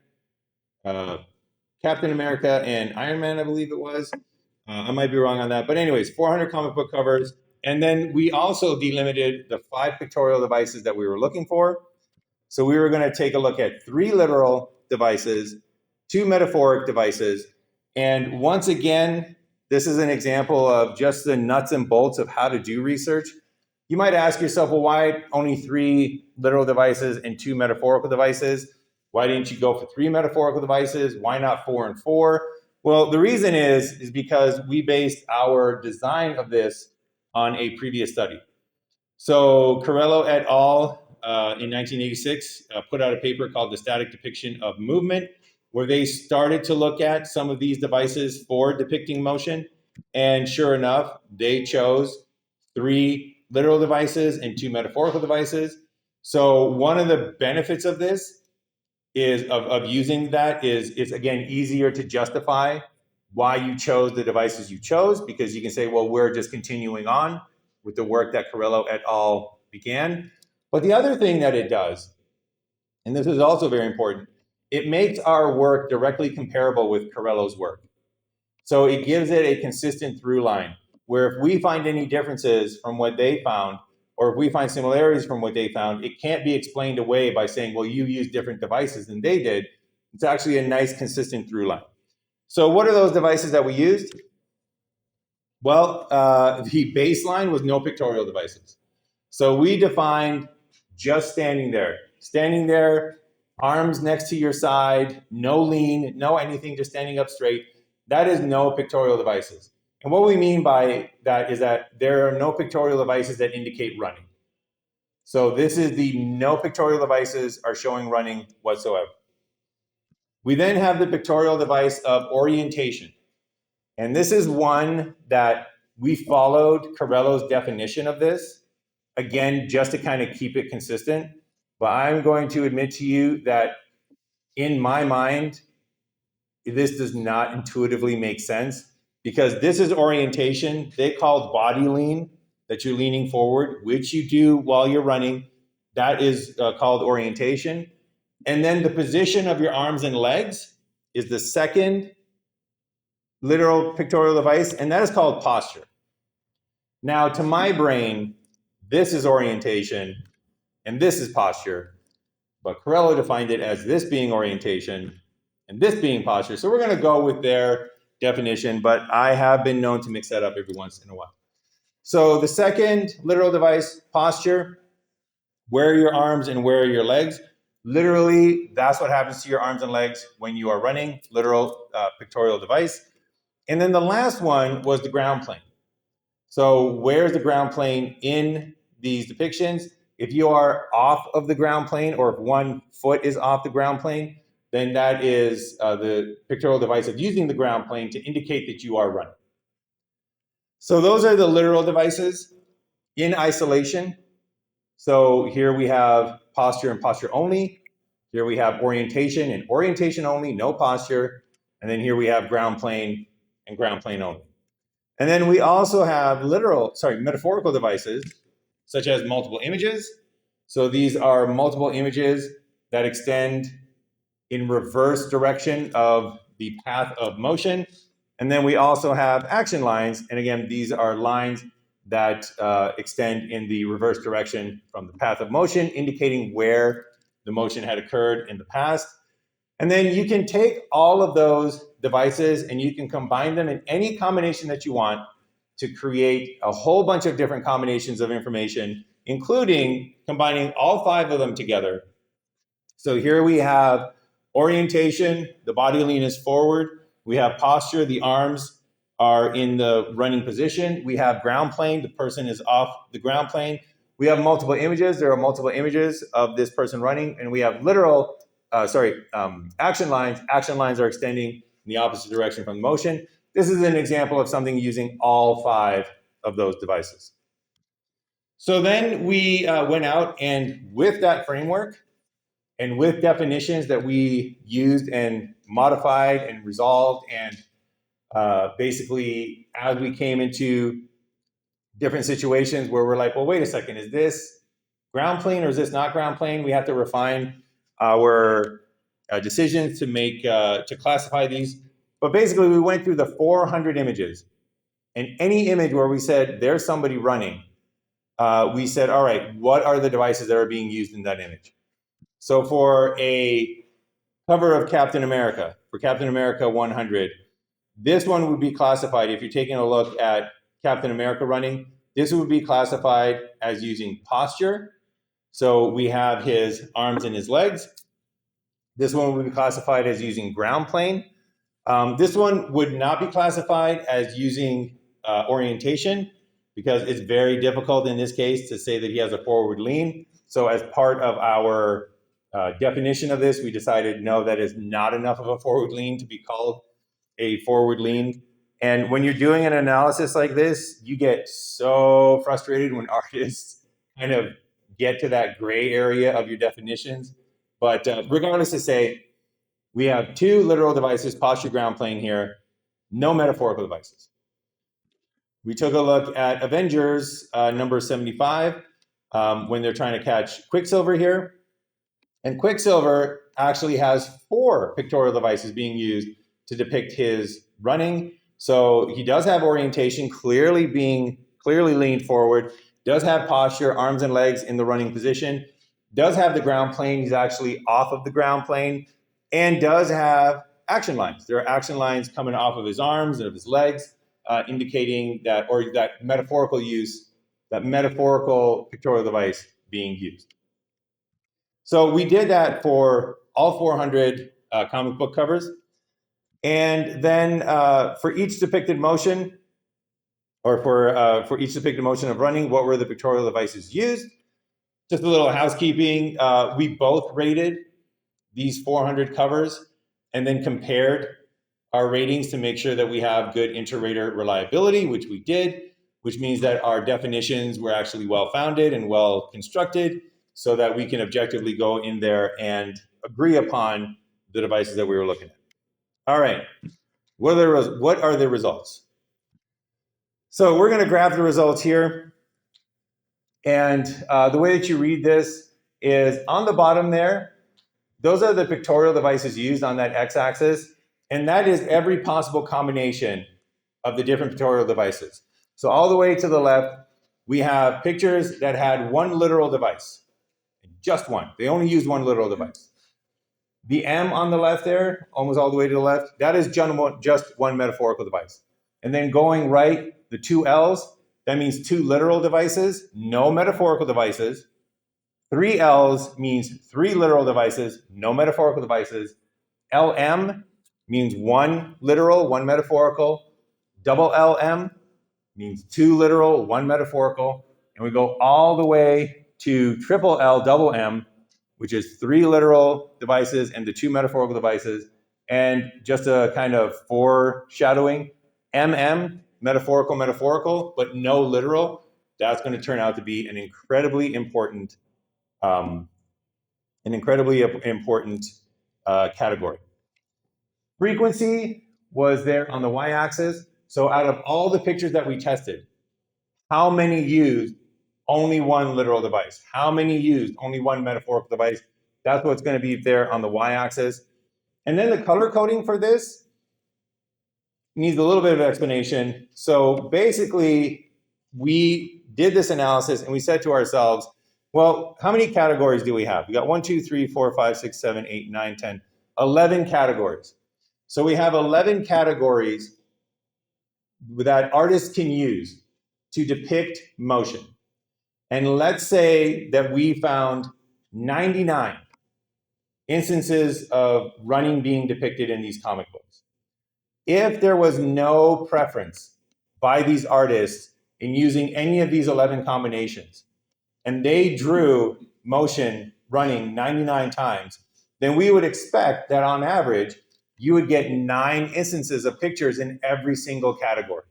Captain America, and Iron Man, I believe it was. I might be wrong on that. But anyways, 400 comic book covers. And then we also delimited the 5 pictorial devices that we were looking for. So we were going to take a look at 3 literal devices, 2 metaphoric devices. And once again, this is an example of just the nuts and bolts of how to do research. You might ask yourself, well, why only 3 literal devices and 2 metaphorical devices? Why didn't you go for 3 metaphorical devices? Why not 4 and 4? Well, the reason is because we based our design of this on a previous study. So Carello et al. In 1986 put out a paper called The Static Depiction of Movement, where they started to look at some of these devices for depicting motion. And sure enough, they chose 3 literal devices and 2 metaphorical devices. So one of the benefits of this is of using that is it's again easier to justify why you chose the devices you chose, because you can say, well, we're just continuing on with the work that Carello et al. Began. But the other thing that it does, and this is also very important, it makes our work directly comparable with Carello's work. So it gives it a consistent through line, where if we find any differences from what they found, or if we find similarities from what they found, it can't be explained away by saying, well, you used different devices than they did. It's actually a nice, consistent through line. So what are those devices that we used? Well, the baseline was no pictorial devices. So we defined just standing there, arms next to your side, no lean, no anything, just standing up straight. That is no pictorial devices. And what we mean by that is that there are no pictorial devices that indicate running. So this is the no pictorial devices are showing running whatsoever. We then have the pictorial device of orientation. And this is one that we followed Carello's definition of this, again, just to kind of keep it consistent. But I'm going to admit to you that in my mind, this does not intuitively make sense, because this is orientation. They called body lean, that you're leaning forward, which you do while you're running. That is called orientation. And then the position of your arms and legs is the second literal pictorial device, and that is called posture. Now, to my brain, this is orientation and this is posture, but Carello defined it as this being orientation and this being posture. So we're going to go with their definition, but I have been known to mix that up every once in a while. So the second literal device, posture, where are your arms and where are your legs? Literally, that's what happens to your arms and legs when you are running, literal pictorial device. And then the last one was the ground plane. So where's the ground plane in these depictions? If you are off of the ground plane, or if one foot is off the ground plane, then that is the pictorial device of using the ground plane to indicate that you are running. So those are the literal devices in isolation. So here we have posture and posture only. Here we have orientation and orientation only, no posture. And then here we have ground plane and ground plane only. And then we also have metaphorical devices, such as multiple images. So these are multiple images that extend in reverse direction of the path of motion. And then we also have action lines. And again, these are lines that extend in the reverse direction from the path of motion, indicating where the motion had occurred in the past. And then you can take all of those devices and you can combine them in any combination that you want to create a whole bunch of different combinations of information, including combining all 5 of them together. So here we have orientation, the body lean is forward. We have posture, the arms are in the running position. We have ground plane, the person is off the ground plane. We have multiple images. There are multiple images of this person running, and we have action lines. Action lines are extending in the opposite direction from the motion. This is an example of something using all 5 of those devices. So then we went out, and with that framework and with definitions that we used and modified and resolved, and basically as we came into different situations where we're like, well, wait a second, is this ground plane or is this not ground plane? We have to refine our decisions to make to classify these. But basically, we went through the 400 images, and any image where we said there's somebody running, we said, all right, what are the devices that are being used in that image? So for a cover of Captain America, for Captain America 100, this one would be classified, if you're taking a look at Captain America running, this would be classified as using posture. So we have his arms and his legs. This one would be classified as using ground plane. This one would not be classified as using orientation, because it's very difficult in this case to say that he has a forward lean. So as part of our definition of this, we decided, no, that is not enough of a forward lean to be called a forward lean. And when you're doing an analysis like this, you get so frustrated when artists kind of get to that gray area of your definitions. But regardless to say, we have 2 literal devices, posture, ground plane here, no metaphorical devices. We took a look at Avengers number 75 when they're trying to catch Quicksilver here. And Quicksilver actually has 4 pictorial devices being used to depict his running. So he does have orientation, clearly leaned forward, does have posture, arms and legs in the running position, does have the ground plane, he's actually off of the ground plane, and does have action lines. There are action lines coming off of his arms and of his legs, indicating that, or that metaphorical use, that metaphorical pictorial device being used. So we did that for all 400 comic book covers. And then for each depicted motion, or for each depicted motion of running, what were the pictorial devices used? Just a little housekeeping. We both rated these 400 covers and then compared our ratings to make sure that we have good inter-rater reliability, which we did, which means that our definitions were actually well-founded and well-constructed so that we can objectively go in there and agree upon the devices that we were looking at. All right, what are the results? So we're going to graph the results here. And the way that you read this is on the bottom there, those are the pictorial devices used on that x-axis. And that is every possible combination of the different pictorial devices. So all the way to the left, we have pictures that had 1 literal device, just one. They only used 1 literal device. The M on the left there, almost all the way to the left, that is just 1 metaphorical device. And then going right, the 2 L's, that means 2 literal devices, no metaphorical devices. 3 L's means 3 literal devices, no metaphorical devices. LM means 1 literal, 1 metaphorical. Double LM means 2 literal, 1 metaphorical. And we go all the way to triple L, double M, which is 3 literal devices and the 2 metaphorical devices. And just a kind of foreshadowing, MM, metaphorical, but no literal. That's going to turn out to be an incredibly important category. Frequency was there on the y-axis. So out of all the pictures that we tested, how many used only 1 literal device? How many used only 1 metaphorical device? That's what's going to be there on the y-axis. And then the color coding for this needs a little bit of explanation. So basically, we did this analysis and we said to ourselves, well, how many categories do we have? We got 1, 2, 3, 4, 5, 6, 7, 8, 9, 10, 11 categories. So we have 11 categories that artists can use to depict motion. And let's say that we found 99 instances of running being depicted in these comic books. If there was no preference by these artists in using any of these 11 combinations, and they drew motion running 99 times, then we would expect that on average, you would get 9 instances of pictures in every single category.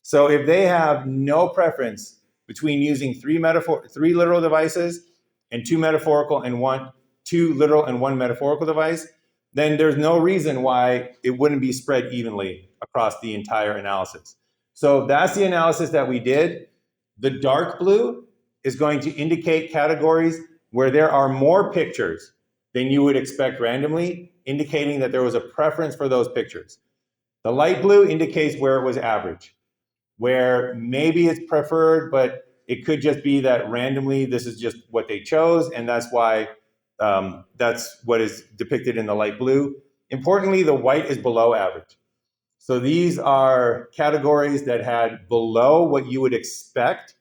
So if they have no preference between using three literal devices and 2 metaphorical and 2 literal and 1 metaphorical device, then there's no reason why it wouldn't be spread evenly across the entire analysis. So that's the analysis that we did. The dark blue is going to indicate categories where there are more pictures than you would expect randomly, indicating that there was a preference for those pictures. The light blue indicates where it was average, where maybe it's preferred, but it could just be that randomly this is just what they chose, and that's why that's what is depicted in the light blue. Importantly, the white is below average. So these are categories that had below what you would expect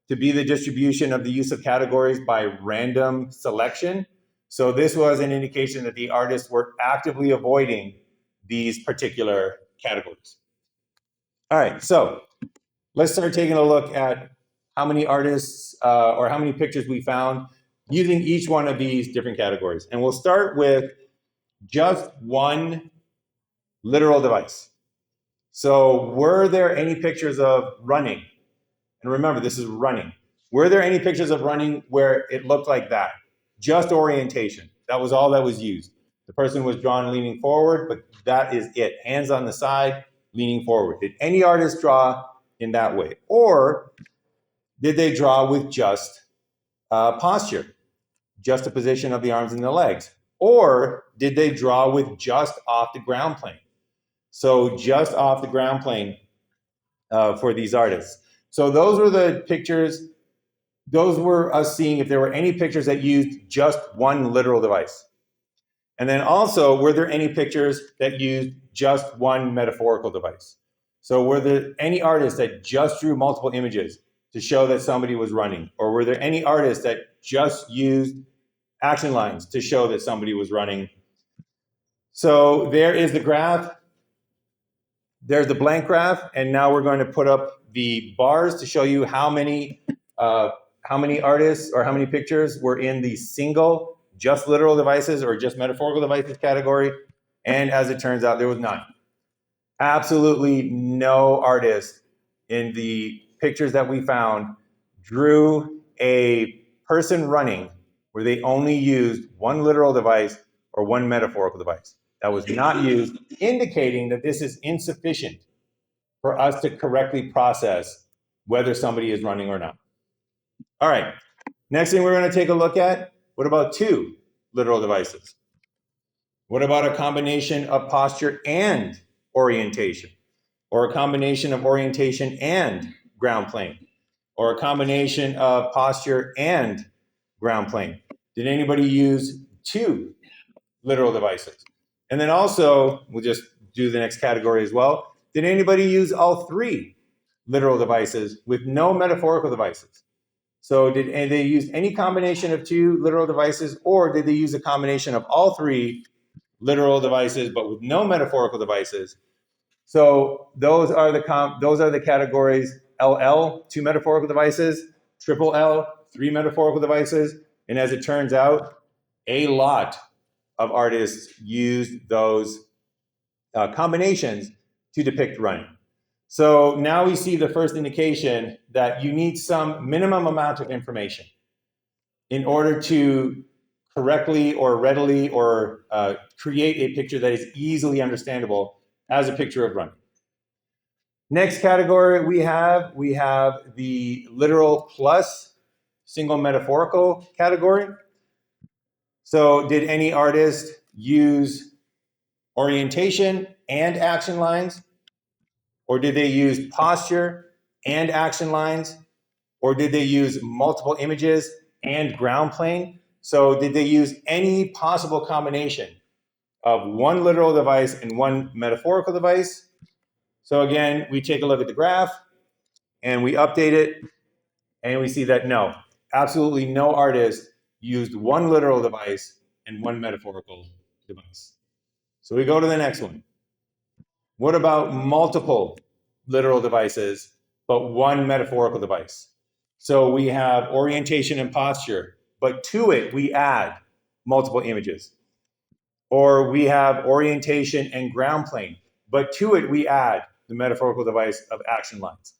to be the distribution of the use of categories by random selection. So this was an indication that the artists were actively avoiding these particular categories. All right, so let's start taking a look at how many artists or how many pictures we found using each one of these different categories. And we'll start with just one literal device. So were there any pictures of running? And remember, this is running. Were there any pictures of running where it looked like that? Just orientation. That was all that was used. The person was drawn leaning forward, but that is it. Hands on the side, leaning forward. Did any artist draw in that way? Or did they draw with just posture, just a position of the arms and the legs? Or did they draw with just off the ground plane? So just off the ground plane for these artists. So those were the pictures. Those were us seeing if there were any pictures that used just one literal device. And then also, were there any pictures that used just one metaphorical device? So were there any artists that just drew multiple images to show that somebody was running? Or were there any artists that just used action lines to show that somebody was running? So there is the graph. There's the blank graph. And now we're going to put up the bars to show you how many artists or how many pictures were in the single just literal devices or just metaphorical devices category. And as it turns out, there was none. Absolutely no artist in the pictures that we found drew a person running where they only used one literal device or one metaphorical device. That was not used, indicating that this is insufficient for us to correctly process whether somebody is running or not. All right, next thing we're going to take a look at, what about 2 literal devices? What about a combination of posture and orientation? Or a combination of orientation and ground plane? Or a combination of posture and ground plane? Did anybody use 2 literal devices? And then also, we'll just do the next category as well. Did anybody use all 3 literal devices with no metaphorical devices? So did they use any combination of 2 literal devices, or did they use a combination of all 3 literal devices but with no metaphorical devices? So those are the categories: LL, 2 metaphorical devices; triple L, 3 metaphorical devices. And as it turns out, a lot of artists used those combinations to depict running. So now we see the first indication that you need some minimum amount of information in order to correctly or readily or create a picture that is easily understandable as a picture of running. Next category we have the literal plus single metaphorical category. So did any artist use orientation and action lines? Or did they use posture and action lines? Or did they use multiple images and ground plane? So did they use any possible combination of one literal device and one metaphorical device? So again, we take a look at the graph and we update it, and we see that no, absolutely no artist used one literal device and one metaphorical device. So we go to the next one. What about multiple literal devices, but one metaphorical device? So we have orientation and posture, but to it we add multiple images. Or we have orientation and ground plane, but to it we add the metaphorical device of action lines.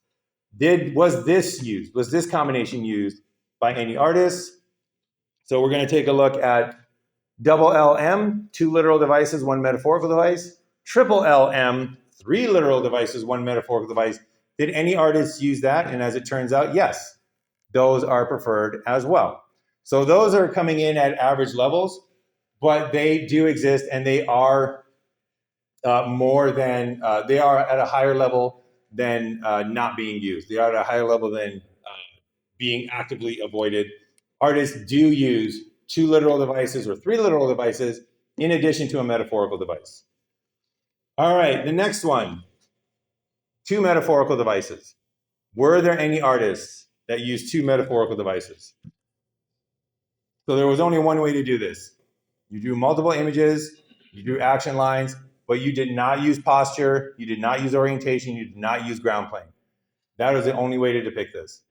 Was this combination used by any artists? So we're going to take a look at double LM, two literal devices, one metaphorical device. Triple LM, three literal devices, one metaphorical device. Did any artists use that? And as it turns out, yes, those are preferred as well. So those are coming in at average levels, but they do exist, and they are they are at a higher level than not being used. They are at a higher level than being actively avoided. Artists do use two literal devices or three literal devices in addition to a metaphorical device. All right, the next one, two metaphorical devices. Were there any artists that used two metaphorical devices? So there was only one way to do this. You drew multiple images, you drew action lines, but you did not use posture, you did not use orientation, you did not use ground plane. That was the only way to depict this.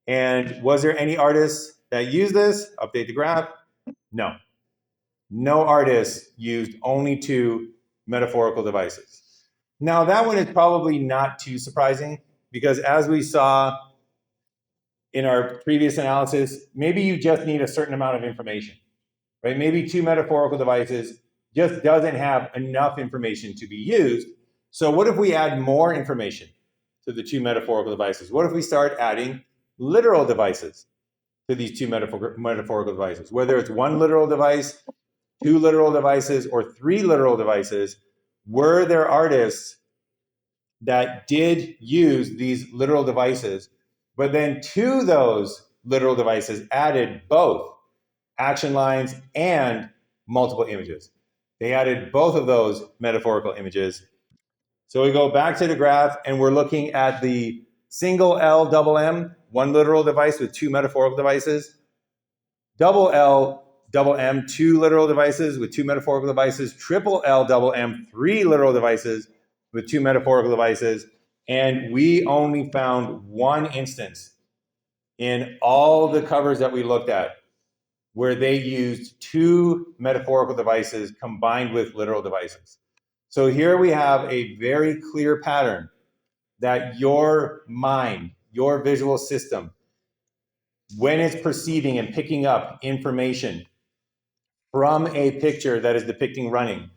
And was there any artists that used this? Update the graph. No. No artists used only two metaphorical devices. Now, that one is probably not too surprising because as we saw in our previous analysis, maybe you just need a certain amount of information, right? Maybe two metaphorical devices just doesn't have enough information to be used. So what if we add more information to the two metaphorical devices? What if we start adding literal devices to these two metaphorical devices? Whether it's one literal device, two literal devices, or three literal devices, were there artists that did use these literal devices, but then to those literal devices added both action lines and multiple images? They added both of those metaphorical images. So we go back to the graph and we're looking at the single L double M, one literal device with two metaphorical devices. Double L double M, two literal devices with two metaphorical devices. Triple L double M, three literal devices with two metaphorical devices. And we only found one instance in all the covers that we looked at where they used two metaphorical devices combined with literal devices. So here we have a very clear pattern that your mind, your visual system, when it's perceiving and picking up information from a picture that is depicting running,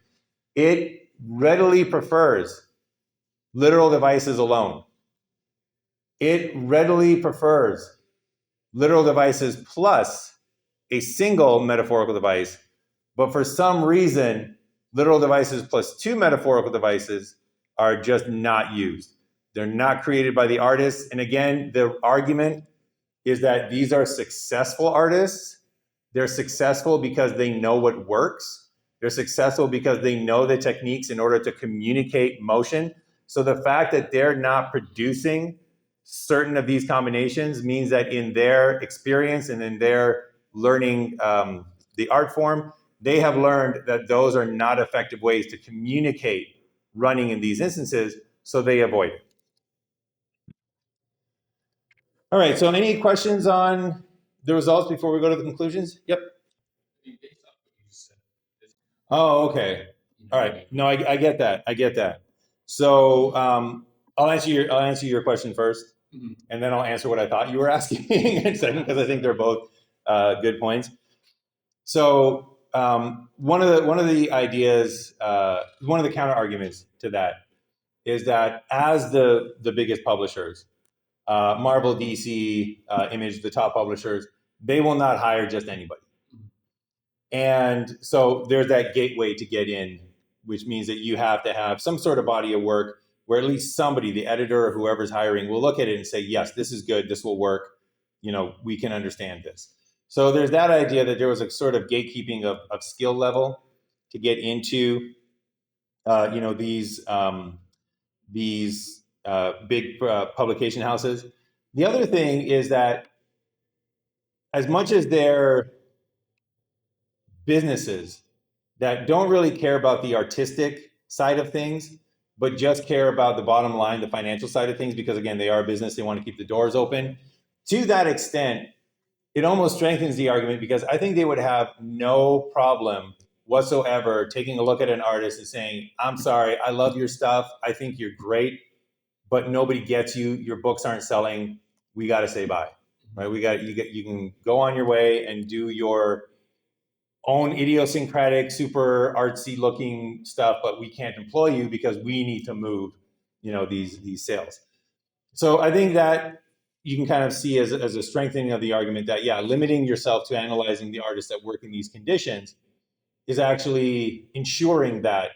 it readily prefers literal devices alone. It readily prefers literal devices plus a single metaphorical device, but for some reason, literal devices plus two metaphorical devices are just not used. They're not created by the artists. And again, the argument is that these are successful artists. They're successful because they know what works. They're successful because they know the techniques in order to communicate motion. So the fact that they're not producing certain of these combinations means that in their experience and in their learning the art form, they have learned that those are not effective ways to communicate running in these instances, so they avoid it. All right, so any questions on the results before we go to the conclusions? Yep. Oh, okay. All right. No, I get that. I get that. So I'll answer your question first, and then I'll answer what I thought you were asking in second, because I think they're both good points. So one of the ideas, one of the counter arguments to that is that as the biggest publishers, Marvel, DC, Image, the top publishers, they will not hire just anybody. And so there's that gateway to get in, which means that you have to have some sort of body of work where at least somebody, the editor or whoever's hiring, will look at it and say, yes, this is good, this will work, we can understand this. So there's that idea that there was a sort of gatekeeping of skill level to get into, these big publication houses. The other thing is that as much as they're businesses that don't really care about the artistic side of things, but just care about the bottom line, the financial side of things, because again, they are a business, they want to keep the doors open. To that extent, it almost strengthens the argument because I think they would have no problem whatsoever taking a look at an artist and saying, I'm sorry, I love your stuff. I think you're great, but nobody gets you. Your books aren't selling. We got to say bye, right? You can go on your way and do your own idiosyncratic, super artsy looking stuff, but we can't employ you because we need to move, these sales. So I think that you can kind of see as a strengthening of the argument that, yeah, limiting yourself to analyzing the artists that work in these conditions is actually ensuring that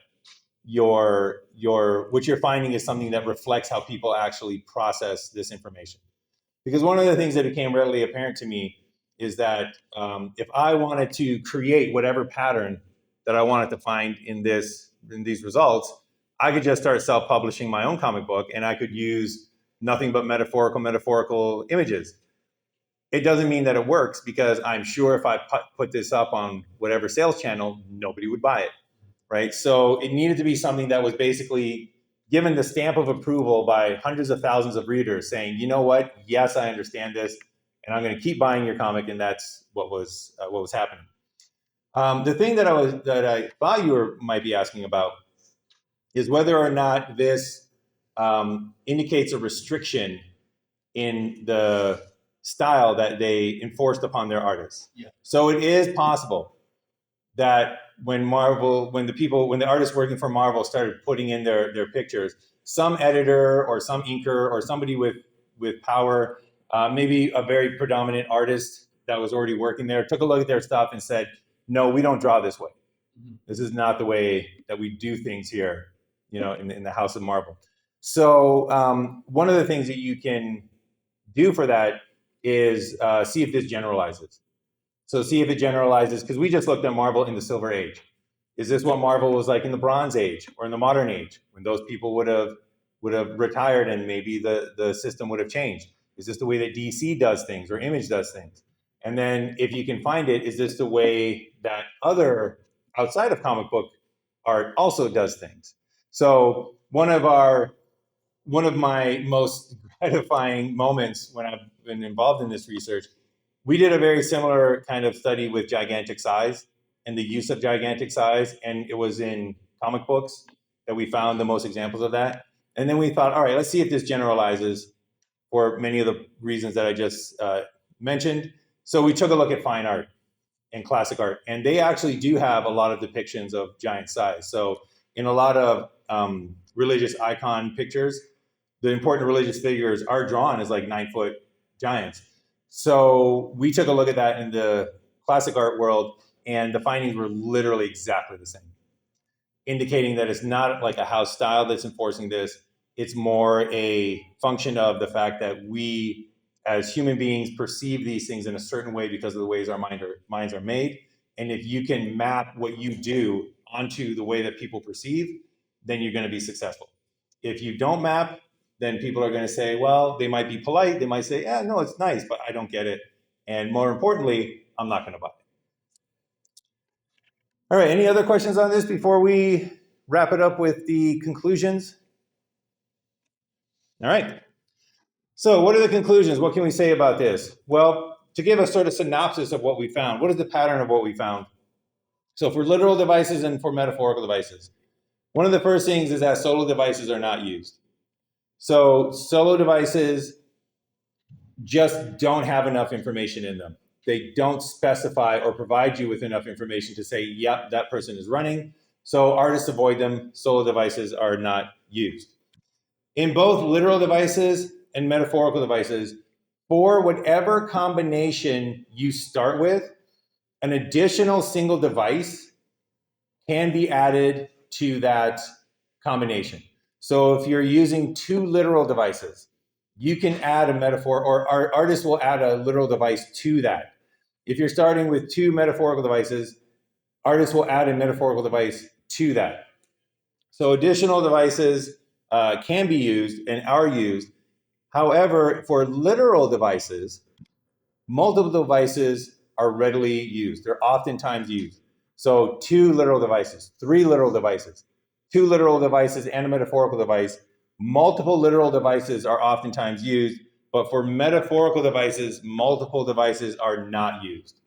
what you're finding is something that reflects how people actually process this information. Because one of the things that became readily apparent to me is that if I wanted to create whatever pattern that I wanted to find in these results, I could just start self-publishing my own comic book, and I could use nothing but metaphorical images. It doesn't mean that it works, because I'm sure if I put this up on whatever sales channel, nobody would buy it, right? So it needed to be something that was basically given the stamp of approval by hundreds of thousands of readers saying, you know what, yes, I understand this, and I'm going to keep buying your comic, and that's what was happening. The thing that I thought you might be asking about is whether or not this indicates a restriction in the style that they enforced upon their artists. Yeah. So it is possible that when the artists working for Marvel started putting in their pictures, some editor or some inker or somebody with power, maybe a very predominant artist that was already working there, took a look at their stuff and said, no, we don't draw this way. Mm-hmm. This is not the way that we do things here, in the House of Marvel. So one of the things that you can do for that is see if this generalizes. So see if it generalizes, because we just looked at Marvel in the Silver Age. Is this what Marvel was like in the Bronze Age or in the Modern Age, when those people would have retired and maybe the system would have changed? Is this the way that DC does things or Image does things? And then if you can find it, is this the way that other outside of comic book art also does things? So one of my most gratifying moments when I've been involved in this research, we did a very similar kind of study with gigantic size and the use of gigantic size. And it was in comic books that we found the most examples of that. And then we thought, all right, let's see if this generalizes for many of the reasons that I just mentioned. So we took a look at fine art and classic art, and they actually do have a lot of depictions of giant size. So in a lot of religious icon pictures, the important religious figures are drawn as like 9-foot giants. So we took a look at that in the classic art world, and the findings were literally exactly the same, indicating that it's not like a house style that's enforcing this. It's more a function of the fact that we, as human beings, perceive these things in a certain way because of the ways our minds are made. And if you can map what you do onto the way that people perceive, then you're going to be successful. If you don't map, then people are going to say, well, they might be polite. They might say, yeah, no, it's nice, but I don't get it. And more importantly, I'm not going to buy it. All right, any other questions on this before we wrap it up with the conclusions? All right. So what are the conclusions? What can we say about this? Well, to give a sort of synopsis of what we found, what is the pattern of what we found? So for literal devices and for metaphorical devices, one of the first things is that solo devices are not used. So solo devices just don't have enough information in them. They don't specify or provide you with enough information to say, yep, that person is running. So artists avoid them. Solo devices are not used. In both literal devices and metaphorical devices, for whatever combination you start with, an additional single device can be added to that combination. So if you're using 2 literal devices, you can add a metaphor, or our artists will add a literal device to that. If you're starting with 2 metaphorical devices, artists will add a metaphorical device to that. So additional devices can be used and are used. However, for literal devices, multiple devices are readily used. They're oftentimes used. So 2 literal devices, 3 literal devices, 2 literal devices and a metaphorical device. Multiple literal devices are oftentimes used, but for metaphorical devices, multiple devices are not used.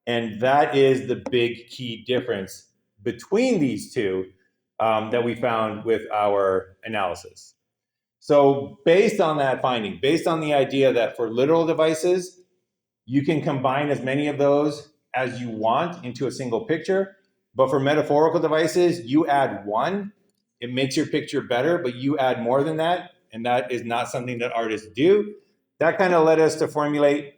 And that is the big key difference between these two that we found with our analysis. So based on that finding, based on the idea that for literal devices, you can combine as many of those as you want into a single picture. But for metaphorical devices, you add one, it makes your picture better, but you add more than that. And that is not something that artists do. That kind of led us to formulate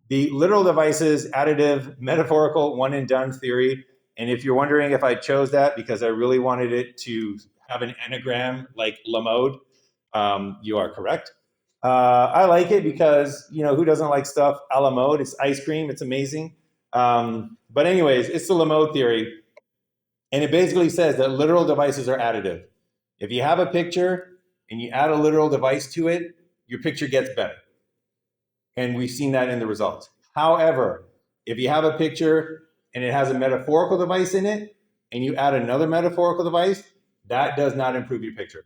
the literal devices, additive, metaphorical, one and done theory. And if you're wondering if I chose that because I really wanted it to have an anagram like LA-MOAD, you are correct. I like it because, who doesn't like stuff a la mode? It's ice cream. It's amazing. But anyways, it's the LA-MOAD theory. And it basically says that literal devices are additive. If you have a picture and you add a literal device to it, your picture gets better. And we've seen that in the results. However, if you have a picture and it has a metaphorical device in it and you add another metaphorical device, that does not improve your picture.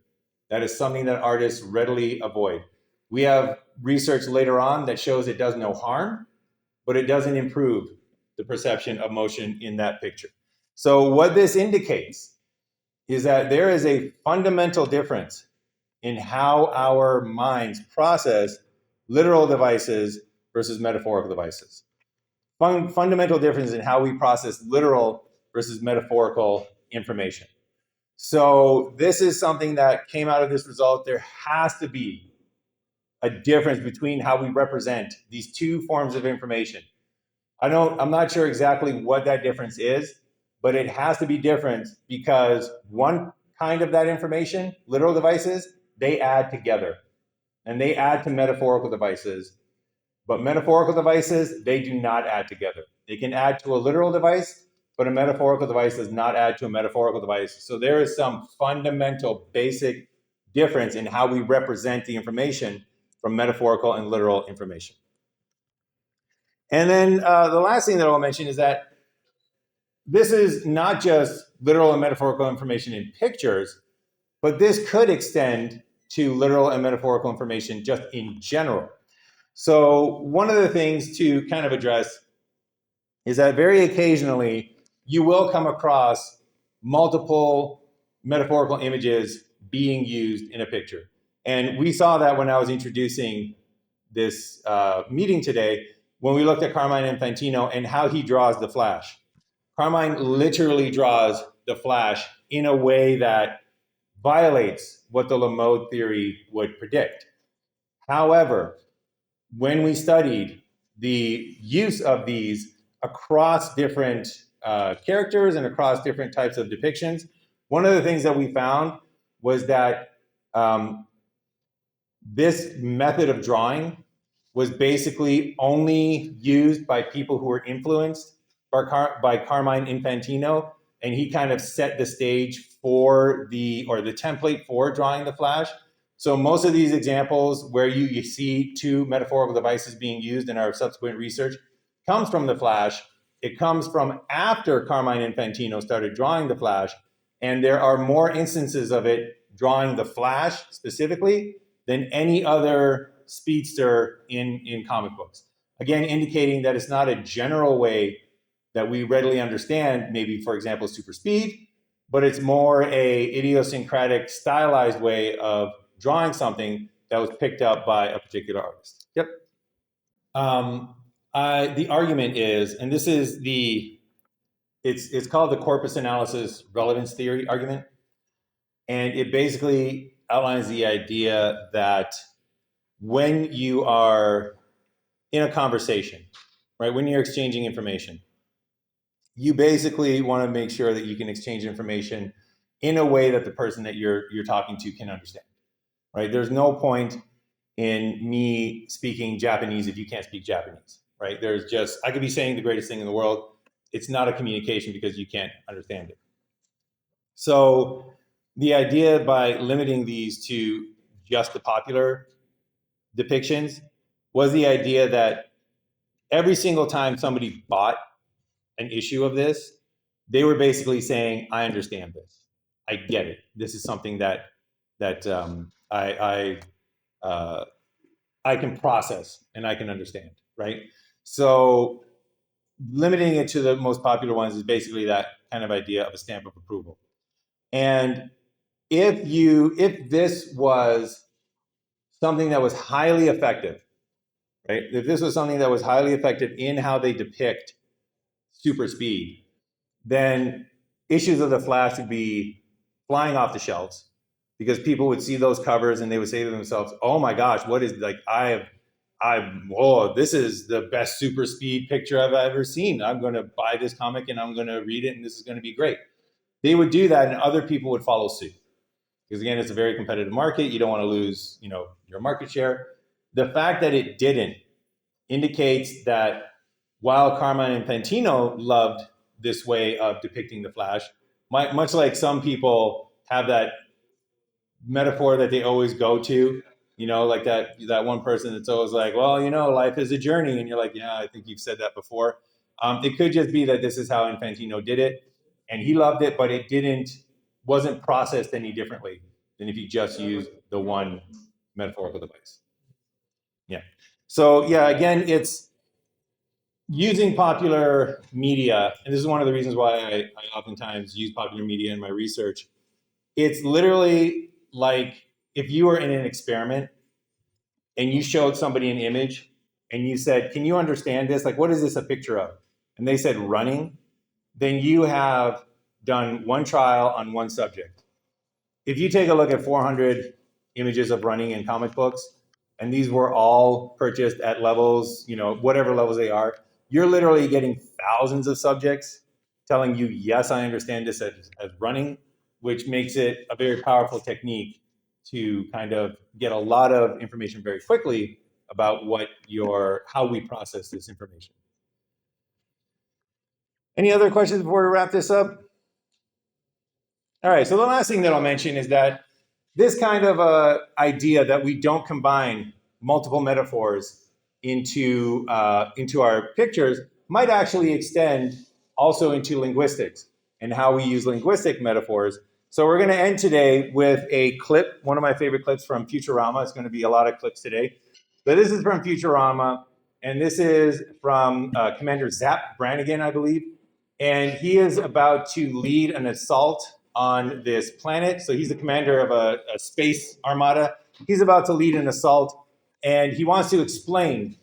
That is something that artists readily avoid. We have research later on that shows it does no harm, but it doesn't improve the perception of motion in that picture. So what this indicates is that there is a fundamental difference in how our minds process literal devices versus metaphorical devices. Fundamental difference in how we process literal versus metaphorical information. So this is something that came out of this result. There has to be a difference between how we represent these two forms of information. I'm not sure exactly what that difference is, but it has to be different because one kind of that information, literal devices, they add together and they add to metaphorical devices. But metaphorical devices, they do not add together. They can add to a literal device, but a metaphorical device does not add to a metaphorical device. So there is some fundamental basic difference in how we represent the information from metaphorical and literal information. And then the last thing that I'll mention is that this is not just literal and metaphorical information in pictures, but this could extend to literal and metaphorical information just in general. So one of the things to kind of address is that very occasionally you will come across multiple metaphorical images being used in a picture. And we saw that when I was introducing this meeting today, when we looked at Carmine Infantino and how he draws the flash. Carmine literally draws the flash in a way that violates what the LA-MOAD theory would predict. However, when we studied the use of these across different characters and across different types of depictions, one of the things that we found was that this method of drawing was basically only used by people who were influenced by Carmine Infantino, and he kind of set the stage for the template for drawing the flash. So most of these examples where you see two metaphorical devices being used in our subsequent research comes from the flash. It comes from after Carmine Infantino started drawing the flash, and there are more instances of it drawing the flash specifically than any other speedster in comic books. Again, indicating that it's not a general way that we readily understand, maybe, for example, super speed, but it's more a idiosyncratic, stylized way of drawing something that was picked up by a particular artist. Yep. The argument is, and this is it's called the corpus analysis relevance theory argument. And it basically outlines the idea that when you are in a conversation, right, when you're exchanging information, you basically want to make sure that you can exchange information in a way that the person that you're talking to can understand, right? There's no point in me speaking Japanese if you can't speak Japanese, right? I could be saying the greatest thing in the world. It's not a communication because you can't understand it. So the idea by limiting these to just the popular depictions was the idea that every single time somebody bought an issue of this, they were basically saying, "I understand this. I get it. This is something that I can process and I can understand." Right. So limiting it to the most popular ones is basically that kind of idea of a stamp of approval. And if this was something that was highly effective, right? If this was something that was highly effective in how they depict super speed, then issues of the Flash would be flying off the shelves because people would see those covers and they would say to themselves, "Oh my gosh, what is like whoa, this is the best super speed picture I've ever seen. I'm going to buy this comic and I'm going to read it and this is going to be great." They would do that and other people would follow suit. Because again, it's a very competitive market. You don't want to lose, your market share. The fact that it didn't indicates that while Carmine Infantino loved this way of depicting the Flash, much like some people have that metaphor that they always go to, like that one person that's always like, "Well, life is a journey," and you're like, "Yeah, I think you've said that before." It could just be that this is how Infantino did it, and he loved it, but it wasn't processed any differently than if you just used the one metaphorical device. Yeah. So yeah, again, it's using popular media, and this is one of the reasons why I oftentimes use popular media in my research. It's literally like if you were in an experiment and you showed somebody an image and you said, "Can you understand this? Like, what is this a picture of?" And they said running, then you have done one trial on one subject. If you take a look at 400 images of running in comic books, and these were all purchased at levels, whatever levels they are, you're literally getting thousands of subjects telling you, "Yes, I understand this as running," which makes it a very powerful technique to kind of get a lot of information very quickly about how we process this information. Any other questions before we wrap this up? All right, so the last thing that I'll mention is that this kind of idea that we don't combine multiple metaphors into our pictures might actually extend also into linguistics and how we use linguistic metaphors. So we're going to end today with a clip, one of my favorite clips from Futurama. It's going to be a lot of clips today. So this is from Futurama, and this is from Commander Zap Brannigan, I believe. And he is about to lead an assault on this planet. So he's the commander of a space armada. He's about to lead an assault, and he wants to explain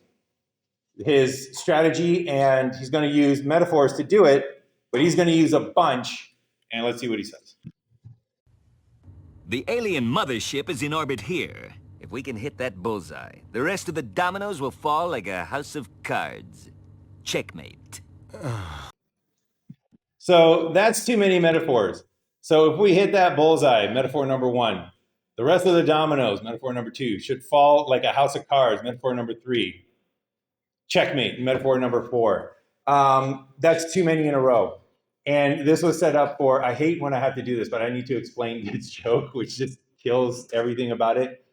his strategy, and he's going to use metaphors to do it, but he's going to use a bunch, and let's see what he says. The alien mothership is in orbit here. If we can hit that bullseye, the rest of the dominoes will fall like a house of cards. Checkmate. So that's too many metaphors. So if we hit that bullseye, metaphor number one, the rest of the dominoes, metaphor number two, should fall like a house of cards, metaphor number three. Checkmate, metaphor number four. That's too many in a row. And this was set up for, I hate when I have to do this, but I need to explain this joke, which just kills everything about it.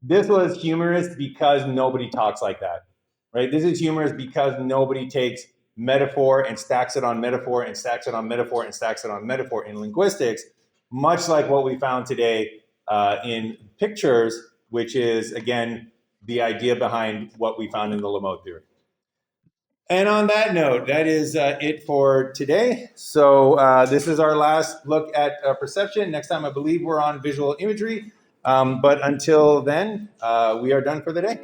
This was humorous because nobody talks like that, right? This is humorous because nobody takes metaphor and stacks it on metaphor and stacks it on metaphor and stacks it on metaphor in linguistics, much like what we found today in pictures, which is, again, the idea behind what we found in the LA-MOAD theory. And on that note, that is it for today. So this is our last look at perception. Next time, I believe we're on visual imagery. But until then, we are done for the day.